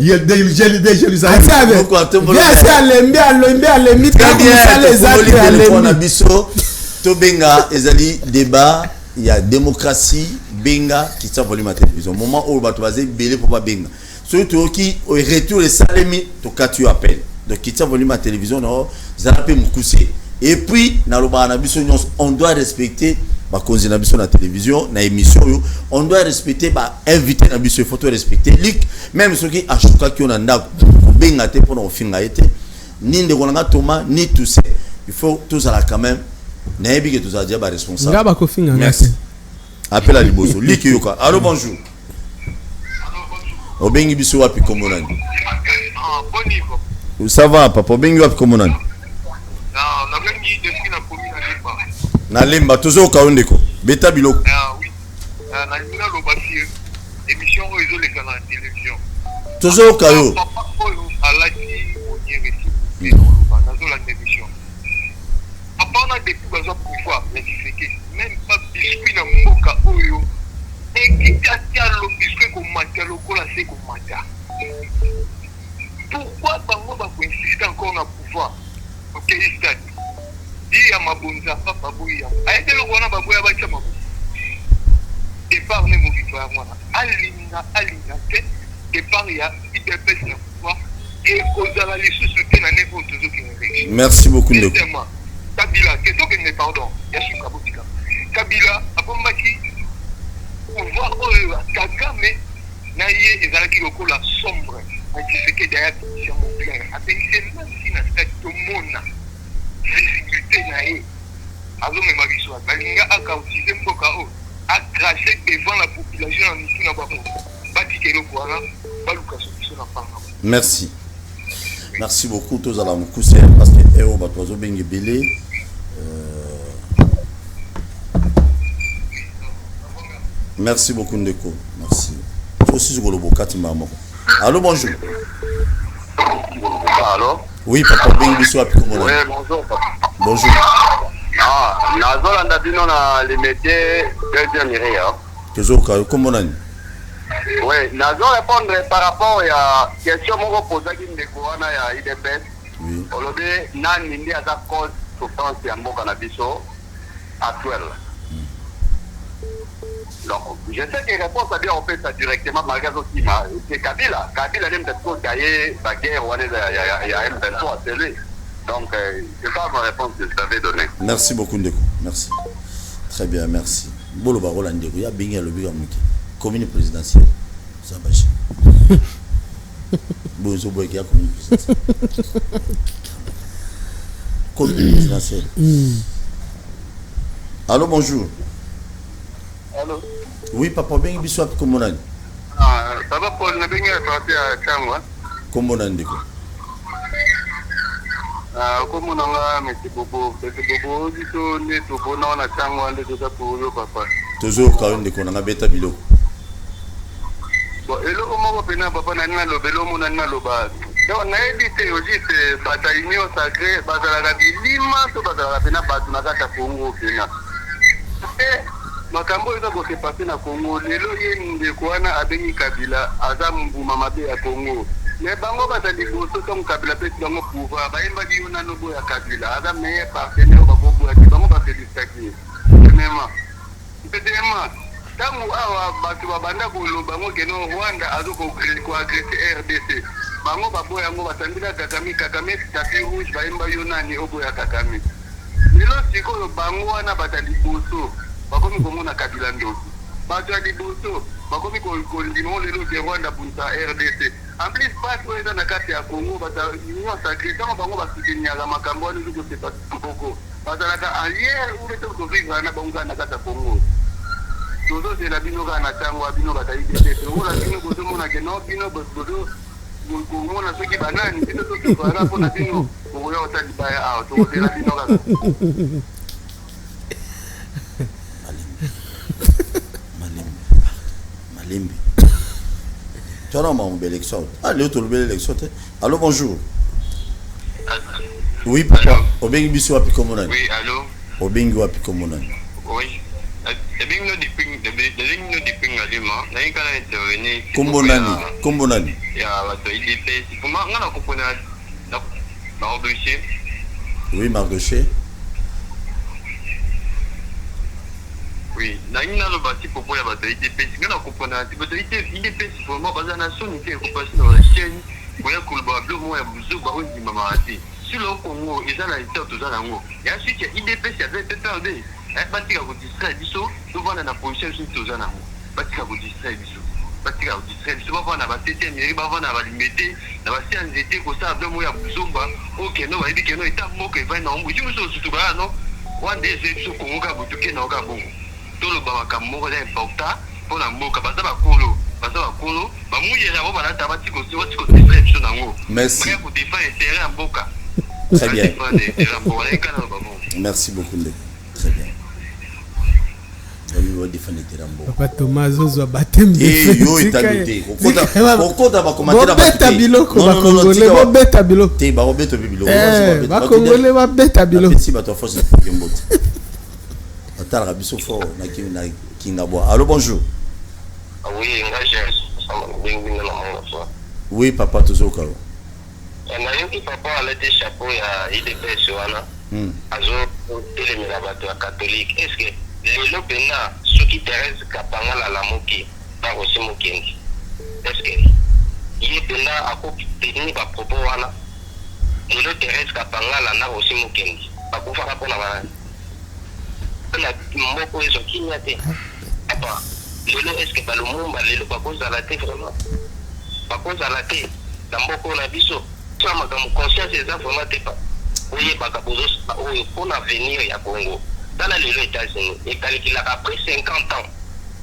Tobenga ezali débat, il y a démocratie, benga qui s'envole ma télévision. Moment où bato bazé belé pour pas benga. Surtout qui au retour les salemi to ka tu appelles. Donc qui s'envole ma télévision non, zalape mukuse. Et puis na loba na biso on doit respecter ba konzi na biso na télévision na émission yo, on doit respecter ba invité na biso, il faut respecter lik même ceux qui achuka ki on a ndako benga te pour on finga été ni ndekolanga Thomas ni tout ça. Il faut tous à la quand même. Naebi que tous à dire responsable. Merci. Appel à Liboso. Liki yoka. Allô bonjour. Obengi biso wapi komonani. Bon niveau. Ça va papa, obengi wapi komonani. Na bengi depuis la commune na Lemba toujours kaondeko. Beta biloko. Oui. Na ina lobasi émission oyo les canaux de télévision. Toujours kayo. Papa oyo alaki onyeresi. Na la télévision. Apana depuis baza pouvoir mais c'est même pas biscuit na mboka oyo ekitatia lo biscuit ko mata lokola c'est ko mata. Pourquoi bango ba insister encore na pouvoir? OK, stade. Il y a ma bonza papa boya. Aide le kona baboya ba chama. Et par ne mo victoire moi. Alinga te et par ya IDPS na pouvoir et kozala les sociétés na niveau toujours qui. Merci beaucoup Ndeko. Kabila, question que pardon, Yachim Kabotika. Kabila, Abomaki, pouvoir Kagame, Naye et Zalaki Lokola sombre, mais qui fait que derrière sur mon plein. Attention, même si na stade tout le monde, visibilité Naye, Azome Mariswa, Balinga a cautivé Mbokao, a craché devant la population en Nitu Nababo, Batike Lokoala, Baluka Solution à Panga. Merci. Merci beaucoup tous à la Moukousse parce que Eo Batozo Bengue Belé. Merci beaucoup Ndeko. Merci. Aussi je le bokati maman. Allô bonjour. Allô. Oui papa Bengue biso api komo. Oui bonjour papa. Bonjour. Nazolanda bino na les métiers deuxième area. Toujours ka komo nani. Oui, nazo répondre par rapport à question moko posaki ndeko wana ya IDPS. Oui. Olobe nani ndi aza cause souffrance ya mboka na biso actuel. Donc, je sais que réponse à bien on fait ça directement malgré aussi c'est Kabila même peut-être gaillé la guerre ou il y a M23 c'est lui. Donc c'est ça ma réponse que je t'avais donnée. Merci beaucoup Ndeko. Merci. Très bien, merci. Bolo barola Ndeko, ya binga le biga muki. Commune présidentielle. Ça va. Bonjour boy qui a commune présidentielle. Commune présidentielle. Allô bonjour. Allô. Oui papa bengi biso comment on ça va pour le bengi parti à Changwa. Comment on dit quoi? Comment on a mais bobo biso ne to bona na Changwa nde to pour yo papa. Toujours quand on a beta bilo. Bon elo mo pena papa na lobelo mo na loba. Donc na edité aussi c'est bataille sacré bazala bilima to bazala pena batu na kata Congo pena. Makambo eza ko se passer na Congo lelo ye ndeko wana abengi Kabila aza mbuma mabe ya Congo mais bango bazali boso comme Kabila pe bango pouvoir bayemba di yona no boya Kabila aza meilleur partenaire ba bobo ya bango ba se destaquer vraiment deuxièmement tangu awa batu babanda ko lo bango keno Rwanda azo ko agresser RDC bango baboya ngo batandika Kagame tapis rouge bayemba yona ni oboya Kagame lelo siko bango wana bazali boso bakomi komona Kabila ndoki bato ya liboso bakomi kondima lelo de Rwanda bunta RDC en plus pas oyo eza na kati ya Congo union sacré ntango bango basuteniaka makambo wana ezoki kosepa mboko bazalaka alliere ou bete kovivre na bango na kati ya Congo Todo de la bino ga na tango bino ba ta IDPS. Ola bino bozo mona ke no bino bozo mona soki banani bino to para pona bino. Oya otali ba ya to de la bino ga. Malimbi. Tu as une belle élection. Allez, tu as une belle élection. Allô, bonjour. Oui, papa. Obengi biso wapi komonani? Oui, allô. Obengi wapi komonani? Oui. Obengi no diping alima. Na ingana intervenir. Komonani. Ya bato IDPS. Comment ngana kopona na Mardoché? Oui, Mardoché. Oui, naina lo bati popo ya bato IDPS. Ngana kopona ti bato IDPS vraiment bazana soni ke ko passer dans la chaîne. Boya kulba blo mo ya buzu ba onzi mama ati. Sur le Congo, ils ont la histoire de Zanango. Et ensuite, il y a IDPS qui avait été perdu. Batika vous distrait du saut, nous voilà dans la position de Zanango. Batika vous distrait du saut. Batika vous distrait du saut. Nous avons été mairie, nous avons limité, nous avons été comme ça, deux mois à Bouzomba. Ok, nous avons dit que nous étions moqués, nous avons dit que nous sommes surtout là, non? One day, c'est ce qu'on a voulu que nous avons. Tout le Bamaka Moro est important pour la Moka, parce que Bakolo. Merci. Très bien. Merci beaucoup. Très bien. Papa Thomas Zozo batem. Yo italuté. Okota ba commenter la beta biloko ba congolais ba beta biloko. Te ba beta biloko. Ba congolais ba beta biloko. Si ba to force Kimbote. Atala biso fo na kinga bois. Allô, bonjour. Oui, oui, papa, toujours au cas où. Papa a été chapeau à IDPS. Azo télémé la bateau catholique. Est-ce que les lopena, ceux qui Thérèse Kapanga la Moki, pas aussi Mokengi? Est-ce que il est là à cause de par propos wana? Les Thérèse Kapanga la na aussi Mokengi. Pas pour faire rapport à la moko ils ont kidnappé. Papa. Lelo est-ce que le monde lelo pas cause à la tête vraiment pas cause à la tête dans beaucoup na biso ça ma conscience des enfants vraiment pas oui pas capozo pour l'avenir ya Congo dans les États-Unis et calcule après 50 ans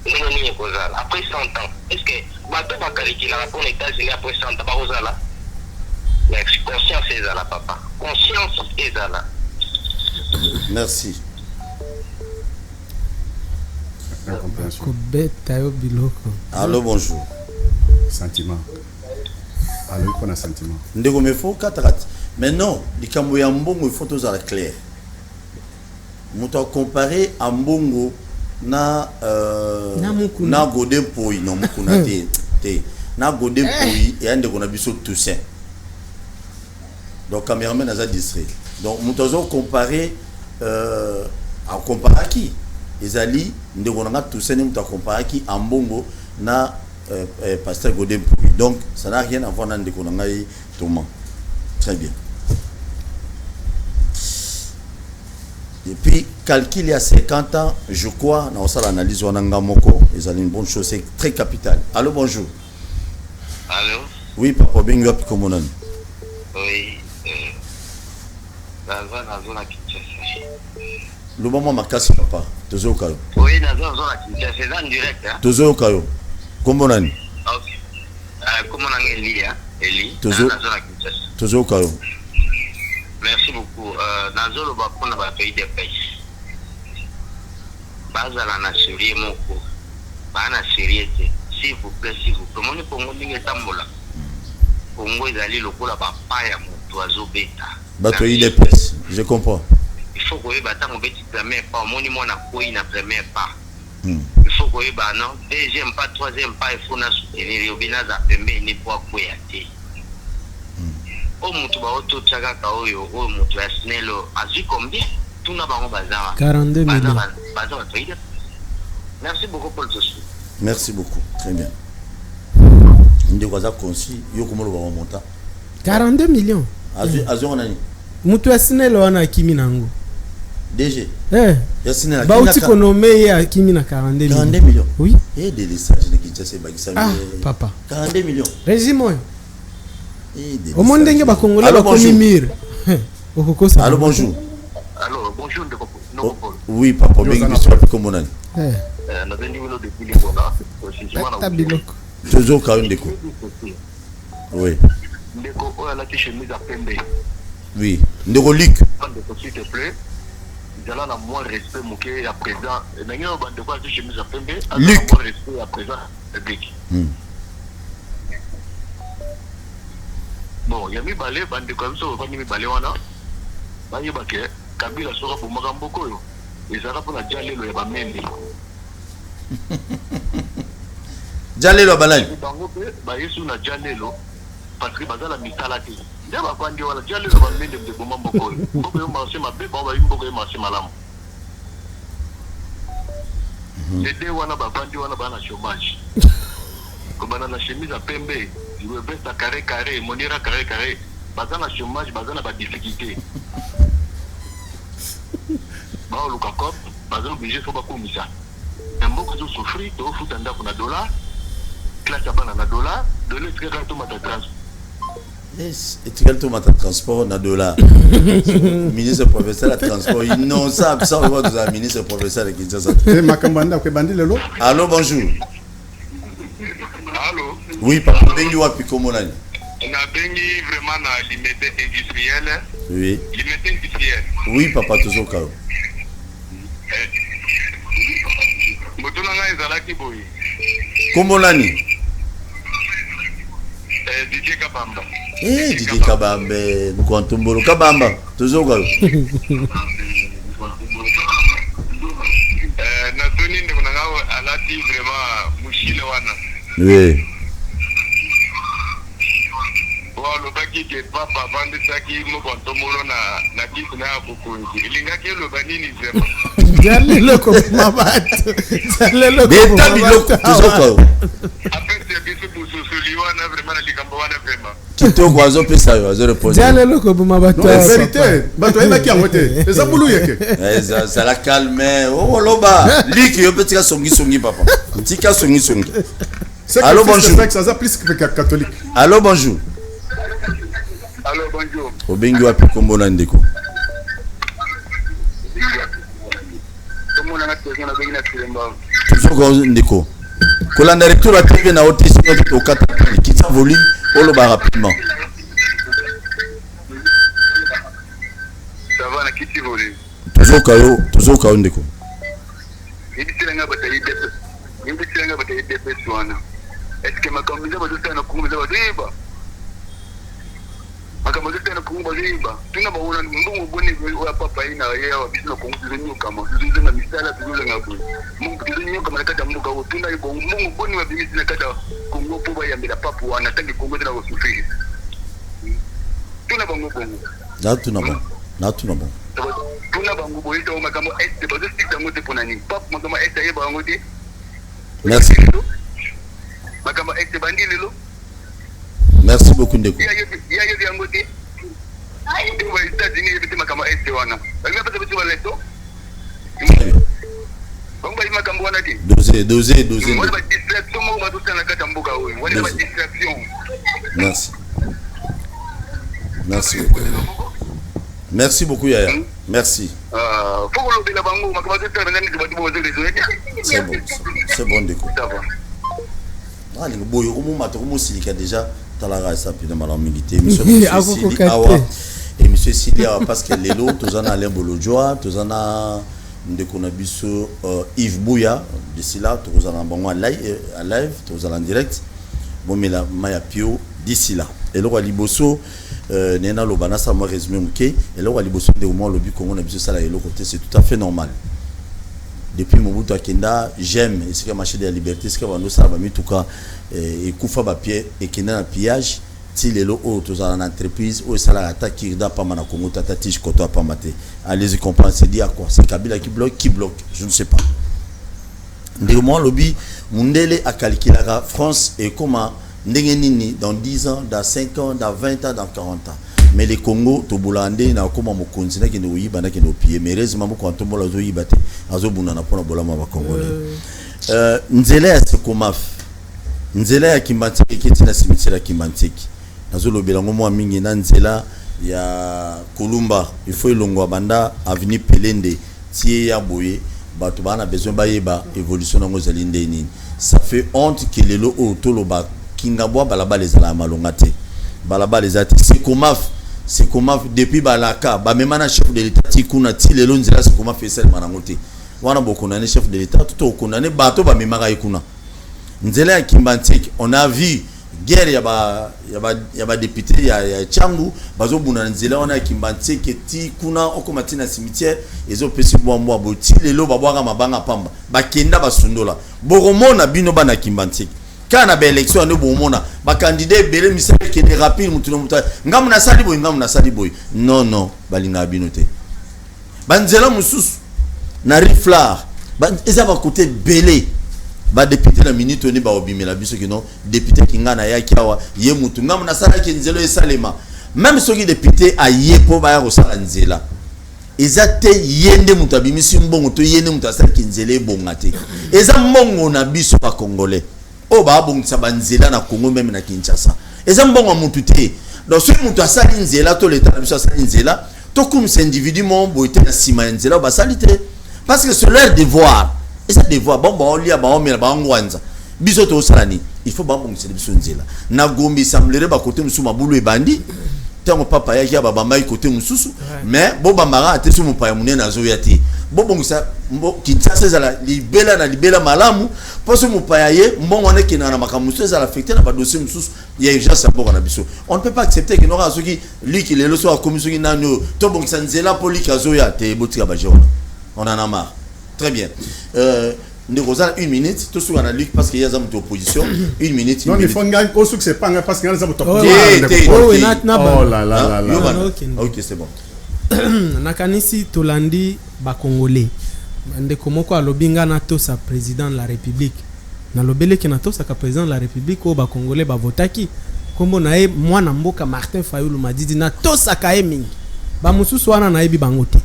non ni cause après 100 ans est-ce que bato ba calcule pour les États-Unis après 100 ans pas cause là mais conscience est là papa conscience est là. Merci. Allô, bonjour. Sentiment. Allô, il faut un sentiment. Ndego me faut katakat. Mais non, les Kamboya Mbongo, il faut tous à la claire. Mouta comparé à Mbongo na Godem Poi, non Mukuna te. Na Godem Poi et un de Gonabiso Toussaint. Donc, cameraman a distrait. Donc, Mouta comparé à comparer à qui? Ezali ndegonanga Toussaint muta comparé qui Ambongo na pasteur Godem. Donc ça n'a rien à voir avec ndegonanga Thomas. Très bien. Et puis calcul il y a 50 ans, je crois dans ça l'analyse wananga moko, ezali une bonne chose, c'est très capital. Allô, bonjour. Allô. Oui, papa Bengo Pikomonan. Oui. Le moment m'a cassé papa. Toujours au cas. Oui, c'est en direct. Toujours au cas. Comment on a? Ok. Comment on a Eli? Toujours au cas. Merci beaucoup. Dans le bas pour la pays de pêche. Bazala na série moko. Bana série s'il vous plaît, s'il vous plaît. Mon Congo ninge tambola. Congo ezali lokola ba paya moto azobeta. Bato IDPS, je comprends. Il faut que batango beti premier pas, moni mona koi na premier pas. Il faut que ba non, deuxième pas, troisième pas, il faut na soutenir obina za pembe ni kwa kweyate. O mutu ba oto tshaka ka oyo, o mutu ya snelo, azu combien? Tout na bango bazama. 42 millions. Bazama toide. Merci beaucoup pour le souci. Merci beaucoup. Très bien. Ndeko za konsi yo komolo ba monta. 42 millions. Azu on a ni. Mutu ya snelo wana kimi nango. DG. Yassine la Bauti Konome ya kimi na 42 millions. 42 millions. Oui. Et de l'essage de Kinshasa Bagisa. Ah, papa. 42 millions. Régime. Au monde ndenge ba Congolais ba komi mire. Okokosa. Allô, bonjour. Allô, bonjour de Oui, papa, bien biso comment on a. na bendi wino depuis Limbona Tabiloko. Toujours quand Ndeko. Oui. Ndeko oya la chemise à pembe. Oui. Ndeko Luc. Ndeko s'il te plaît. Ils ont moins respect moqué à présent. Mais il y a de quoi chemise à pembe. Luc. Moins respect à présent public. Bon, il y a mis balé bande comme ça, on va mis balé wana. Ba yeba ke Kabila sera pour Magamboko yo. Et ça va pour la Djalé lo yeba mende. Djalé lo balai. Ba yesu na Djalé lo parce que bazala mitala te. Ndeba kwandi wala Djalé lo ba mende de Bomamboko. Mboko yo marché mabe ba ba mboko yo marché malamu. Les deux wana ba kwandi wana ba na chômage. Comme na chemise à pembe. Il veut veste à carré carré, monira carré carré. Bazana chômage, bazana ba difficulté. Ba o luka cop, bazana obligé faut ba komisa. Mboko zo souffrir, to futa ndako na dollar. Classe bana na dollar, dollar est très to mata transport. Yes, et tu to mata transport na dollar. Ministre professeur la transport, non ça on va nous amener ce professeur qui dit ça. Eh makambanda ko bandi lelo. Allô, bonjour. Allô. Oui, papa, bengi wapi komonani. Na bengi vraiment na limité industrielle. Oui. Limité industrielle. Oui, papa, toujours kao. Motuna nga ezalaki boyi. Komonani. DJ Kabamba. DJ Kabambe, Nkontumbolo Kabamba, toujours kao. Na toni ndeko na ngao alati vraiment mushile wana. Oui. Le baki que papa vende ça qui me compte na kitu na bukunzi ilingaki lo banini zema Djalé loko mabato. Djalé loko. Beta biloko toujours kao. Après c'est biso pour soliwana vraiment na likambo wana vraiment. Kitoko azo pesa yo azo répondre. Djalé loko mabato. La vérité, bato eba ki amote. Eza bulu yeke. Ça la calme. Oh loba. Liki yo petit songi papa. Tika songi. Allô, bonjour. Ça plus que catholique. Allô, bonjour. Allô, bonjour. Obengi wapi kombona Ndeko. Comment on a fait na bengi na Kilemba. Toujours Ndeko. Kolanda retour à TV na hôtel au Qatar qui sa volume oloba rapidement. Ça va na kiti volume. Toujours kao Ndeko. Nditiranga batayi depe swana. Est-ce que ma communauté va juste na kungu za riba? Makambo zote na kungu riba. Tuna baona mbungu boni wa papa ina yeye wa bisina kungu zinyo kama zizo na misala zizo na buni. Mungu zinyo kama nakata mbuga wo tuna ibo mbungu boni wa bimisi nakata kungu poba ya mbila papu wana tangi kungu na usufiri. Tuna bango bongo. Na tuna bon. Tuna bango boyi to makambo este bazo stika ngote pona ni. Pap makambo este ye bango di. Merci. Makambo este bandi lelo. Merci beaucoup Ndeko. Ya yo yangote. Tu vas États-Unis et makambo este wana. Bango pata bitu waleto. Bango ima makambo wana di. Doser. Wala ba distraction mo bazo sana kata mbuga huyu. Wala ba distraction. Merci beaucoup Yaya. Merci. Faut que le bango makambo zote na ndani zibatu bozo lezo. C'est bon Ndeko. Ça va. Ah les boyo au moment où silika déjà talara ça puis dans la milité monsieur Sili parce que lelo tozana Alain Bolodjoa tozana Ndeko na biso Yves Bouya d'ici là tozana bango à live tozana en direct bon mais la maya pio d'ici là et le roi liboso nena lobana ça moi résumé OK et le roi liboso de moment lobi Congo na biso ça là et le côté c'est tout à fait normal. Depuis Mobutu Akenda, j'aime ce que marché de la liberté, ce que va nous ça va tout cas et kufa ba pied et kenda na pillage ti lelo auto dans l'entreprise ou ça la attaque qui da pas mana Congo tata tige koto pas maté. Allez-y comprendre c'est dit à quoi? C'est Kabila qui bloque, je ne sais pas. Ndeko moi lobby mundele a calculé la France et comment ndenge nini dans 10 ans, dans 5 ans, dans 20 ans, dans 40 ans. Mais les Congo to bolande na koma mo continent ki no yiba na ki no pied mais heureusement mo quand tombola zo yibate azo buna na pona bola ma ba congolais nzela ya sekomaf nzela ya kimbantiki kiti na cimetière ya kimbantiki nazo lobela ngo mo mingi na nzela ya Kolumba il faut ilongwa banda avenue Pelende tie ya boye bato bana besoin bayeba évolution nango zali ndeni. Ça fait honte que lelo o toloba kingabwa balaba les ala malongate balaba les ati c'est comment depuis balaka ba même na chef de l'état tikuna ti lelo nzela c'est comment fait ça manangote wana bokona chef de l'état tout okona ne bato ba memaka ikuna nzela ya Kimbantik. On a vu guerre ya ba député ya Changu bazo buna nzela wana Kimbantik ti kuna okomati na cimetière ezo pesi bwambo aboti lelo babwaka mabanga pamba bakenda basundola boromona bino bana Kimbantik. Quand on a une élection, on a un candidat qui est rapide. Non, balinga binote. Banzela musus na riflar. Eza ba côté belé. Ba député la minute on est ba obimela biso que non député qui ngana ya kiawa ye mutu ngam na sala ki nzelo esalema. Même ceux qui député a yepo ba ya rosala nzela. Eza te yende mutu abimisi mbongo to yende mutu asala ki nzele bongate. Eza mbongo na biso ba congolais. Oh bah bon ça banzela na Congo même na Kinshasa. Et ça mbongo mutu te. Donc ce mutu asali nzela to l'état biso asali nzela to comme cet individu mon boité na sima nzela ba salite. Parce que c'est leur devoir. Et ça devoir bon on lia ba on mela ba ngwanza. Biso to salani. Il faut ba bon c'est biso nzela. Na gombi semblerait ba côté musu mabulu e bandi. Tango papa ya kia baba mai côté mususu mais bo bambara ate su mupaya munene azoyati bo bongisa Kinshasa za libela malamu poso mupaya ye mbongo wana kina na makamusu za affecté na ba dossier mususu ya urgence mbongo na biso. On ne peut pas accepter que n'aura soki lui qui le leçon à commission nano to bongisa nzela poli kazoya te botika ba jona. On en a marre. Très bien. Nous avons 1 minute, tout ce qu'on a lu parce qu'il y a une opposition. 1 minute. Non, il faut gagner au succès, pas parce qu'il y a une opposition. Oh là là là là. Ok, c'est bon. Nakanisi Tolandi Bakongolais. Ndeko moko alobinga na to sa président de la République. Na lobele ki na to sa ka président de la République o Bakongolais ba votaki. Kombo na e mwana mboka Martin Fayulu Madidi na to sa ka e mingi. Ba mususu wana na ebi bangote.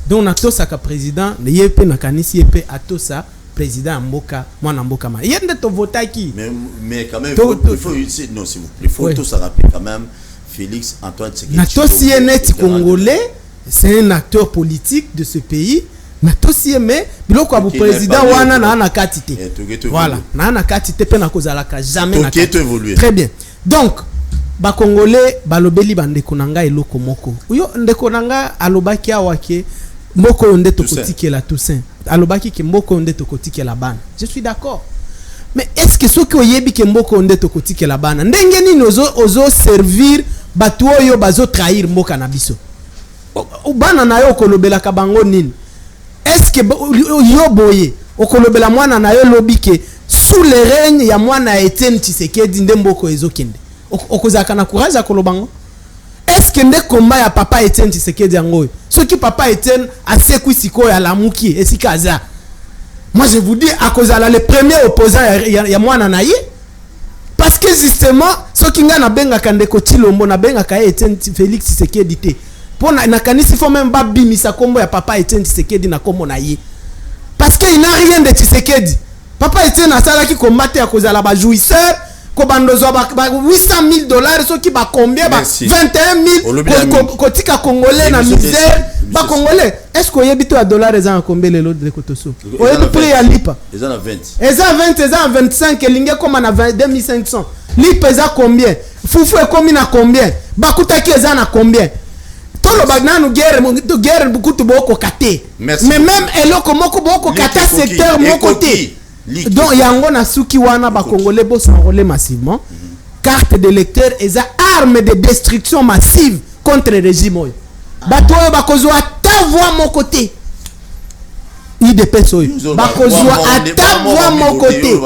Donc na to sa ka président, le yepe nakanisi yepe atosa président Mboka, moi Mboka ma. Yende to votaki. Mais quand même, il faut non s'il vous plaît, il faut tout ça rappeler quand même. Félix Antoine Tshisekedi. Nato Sienet congolais, c'est un acteur politique de ce pays. Nato Sieme, biloko abu président wana na na katite. Voilà, na na katite pe na kozalaka jamais na katite. Très bien. Donc ba congolais balobeli bande konanga eloko moko. Uyo ndeko nanga alobaki awake mboko onde tokotiki la Toussaint. Alobaki ke mboko onde tokotiki la bana. Je suis d'accord. Mais est-ce que ceux qui oyebi ke mboko onde tokotiki la bana ndenge nini ozo servir batu oyo bazo trahir mboka na biso? Bana na yo kolobela ka bango nini? Est-ce que yo boye okolobela mwana na yo lobike sous le règne ya mwana Etienne Tshisekedi ndemboko ezokende? Okozaka na courage ya kolobango? Est-ce que nde combat ya papa Etienne Tshisekedi yango? Ce qui papa Etienne a sekwi siko ya lamuki esikaza. Moi je vous dis à cause de le premier opposant ya mwana na ye. Parce que justement ce qui nga na benga kandeko Chilombo na benga ka Etienne Félix Tshisekedi te. Pour na kanisi faut même pas bimisa kombo ya papa Etienne Tshisekedi na kombo na ye. Parce que il n'a rien de Tshisekedi. Papa Etienne a sala ki combattre à cause de la ba jouisseur. $800,000 ce qui va combien 21,000 kotika congolais na misère ba congolais. Est-ce que yebito à dollars les en combien les autres de kotoso oyebi prix ya lipa ils en 20 ils en 25 elinge comme na 2500 lipa za combien fufu e komi na combien bakutaki eza na combien tolo bagnanu guerre bukutu boko kate mais même eloko moko boko kata secteur moko te. Donc yango na suki wana ba congolais bo s'enrôler massivement. Carte d'électeur et arme de destruction massive contre le régime oyo. Bato oyo bakozwa ta voix mon côté. IDPS oyo bakozwa ta voix mon côté.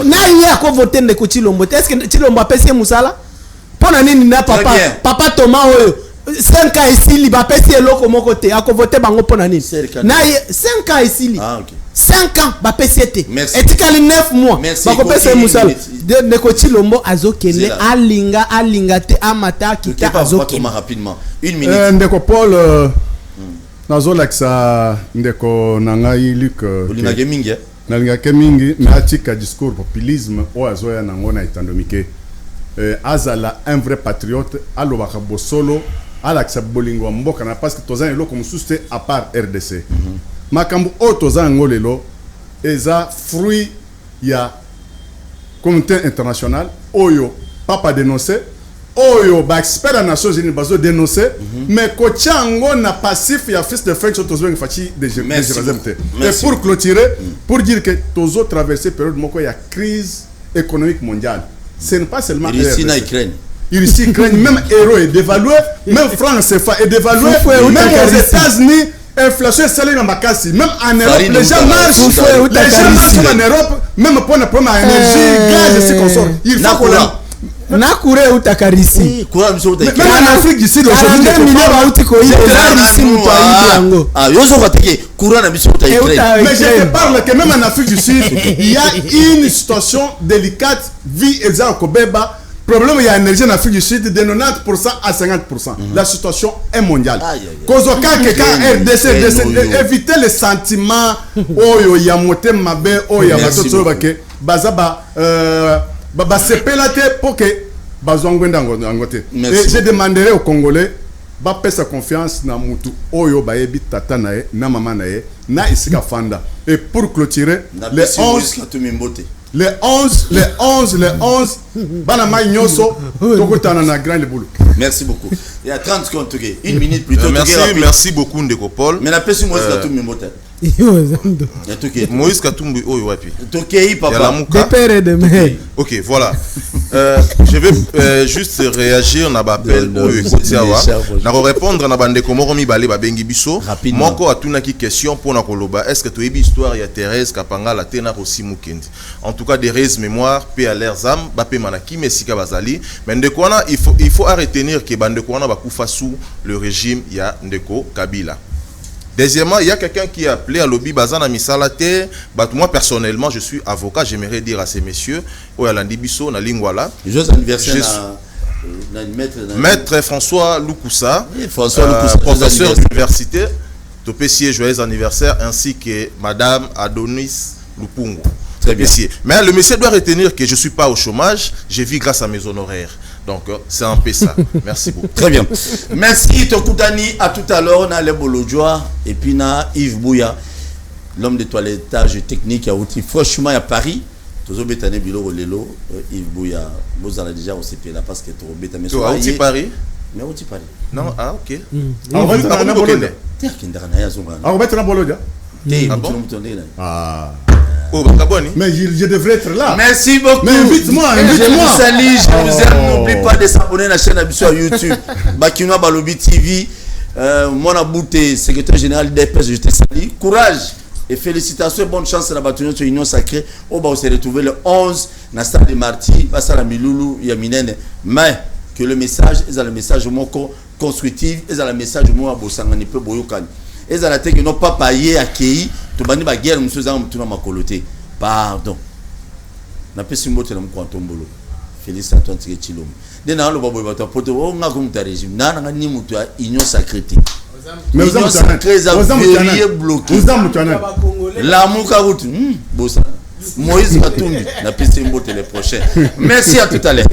Na yé ko voter ndeko Chilombo. Est-ce que Chilombo apesi musala? Pona nini na papa Thomas oyo 5 ans ici ba pesi eloko mon côté. Ako voter bango pona nini? Na 5 ans ici. Ah OK. 5 ans ba PCT et tikali 9 mois ba ko pesa musala de ko Chilombo azokele alinga te amata kita azokele rapidement 1 minute ndeko Paul nazolakisa ndeko nangai Luc nalinga kemingi na atika discours populisme o azoya nango na etandomike azala un vrai patriote alobaka bosolo alakisa bolingo mboka na parce que tozana eloko mususte à part RDC makambo otoza ngolelo eza fruit ya communauté internationale oyo papa dénoncé oyo ba expert des Nations Unies bazo dénoncer mais ko tiango na passif ya fils de French tozo ngfachi de Jérusalem. Et pour clôturer pour dire que tozo traverser période moko ya crise économique mondiale. Ce n'est pas seulement Ukraine. Ici, même euro est dévalué, même franc CFA est dévalué, même aux États-Unis, inflation est salée dans ma casse. Même en Europe, les gens marchent en Europe, même pour le problème à énergie, gaz et ce qu'on sort. Il faut qu'on l'a. Nakure utakarisi. Même en Afrique d'ici, aujourd'hui, mais je te parle que même en Afrique du Sud, il y a une situation délicate, vie exemple Kobeba. Problème, il y a énergie en Afrique du Sud de 90% à 50%. La situation est mondiale. Kozoka quelqu'un RDC éviter les sentiments oh ya moté mabe oh ya bato bake bazaba c'est pélaté pour que bazongwenda ngote. Et je demanderai aux Congolais ba pesa confiance na mutu oyo bayebi tata na ye na mama na ye na isika fanda. Et pour clôturer les 11 Banama Nyoso Tokotana na grand boulot. Merci beaucoup. Il y a 30 secondes, une minute plus tôt. Merci beaucoup Ndeko Paul. Mais la personne Moïse Katumbi Mbote. Moïse Katumbi oh wapi. Tokei papa. De père et de mère. OK, voilà. Je vais juste réagir na appel au Kotiawa. Na répondre na bande ko moromi balé ba bengi biso. Moko atuna ki question pour na koloba. Est-ce que tu as histoire ya Thérèse Kapanga la tena aussi mukendi. En tout cas des rêves mémoire paix à leurs âmes, ba pe manaki mesika bazali. Mais Ndeko wana il faut retenir que bande ko wana ba kufa sous le régime ya Ndeko Kabila. Deuxièmement, il y a quelqu'un qui a appelé à lobby Bazana Misalate. Moi, personnellement, je suis avocat. J'aimerais dire à ces messieurs, Oyalandibiso, na Lingwala. Maître François Lukusa, professeur d'université, Topessier, joyeux anniversaire, ainsi que Madame Adonis Lupungu. Très bien. Mais le monsieur doit retenir que je ne suis pas au chômage, je vis grâce à mes honoraires. Donc, c'est un peu ça. Merci beaucoup. Très bien. Merci, Tokutani. À tout à l'heure, on a les Bolodjoa et puis on a Yves Bouya, l'homme de toilettage technique à outil. Franchement, à Paris, tous les bétanés bilo lelo Yves Bouya, vous allez déjà au CP là parce que tous les bétanés sont à Paris. Mais où tu Paris? Non, ah ok. On va être dans Bologna. On va être dans Bologna. Ah. Oh, mais je devrais être là. Merci beaucoup. Mais invite-moi. Je vous salue, je vous aime. N'oubliez pas de s'abonner à la chaîne sur YouTube. Bakinoa Balobi TV. Mon abouté, secrétaire général d'EPS, je te salue. Courage et félicitations et bonne chance à la bataille sur l'Union Sacrée. On va se retrouver le 11 dans le stade de Marty, face à la Miloulou, Yaminene. Mais que le message est le message constructif, est le message moi Bosangani peu Boyokani. Et ça la tête que non pas payé accueilli to bani ba guerre monsieur za mutuna makoloté pardon na pesi mbote na mkwantombolo Félix Antoine Tchilom de na lo babo bato poto o nga ko muta régime na nga ni mutu union sacrée mais vous avez bloqué la muka route bossa Moïse Katumbi na pesi mbote les prochains. Merci à tout à l'heure.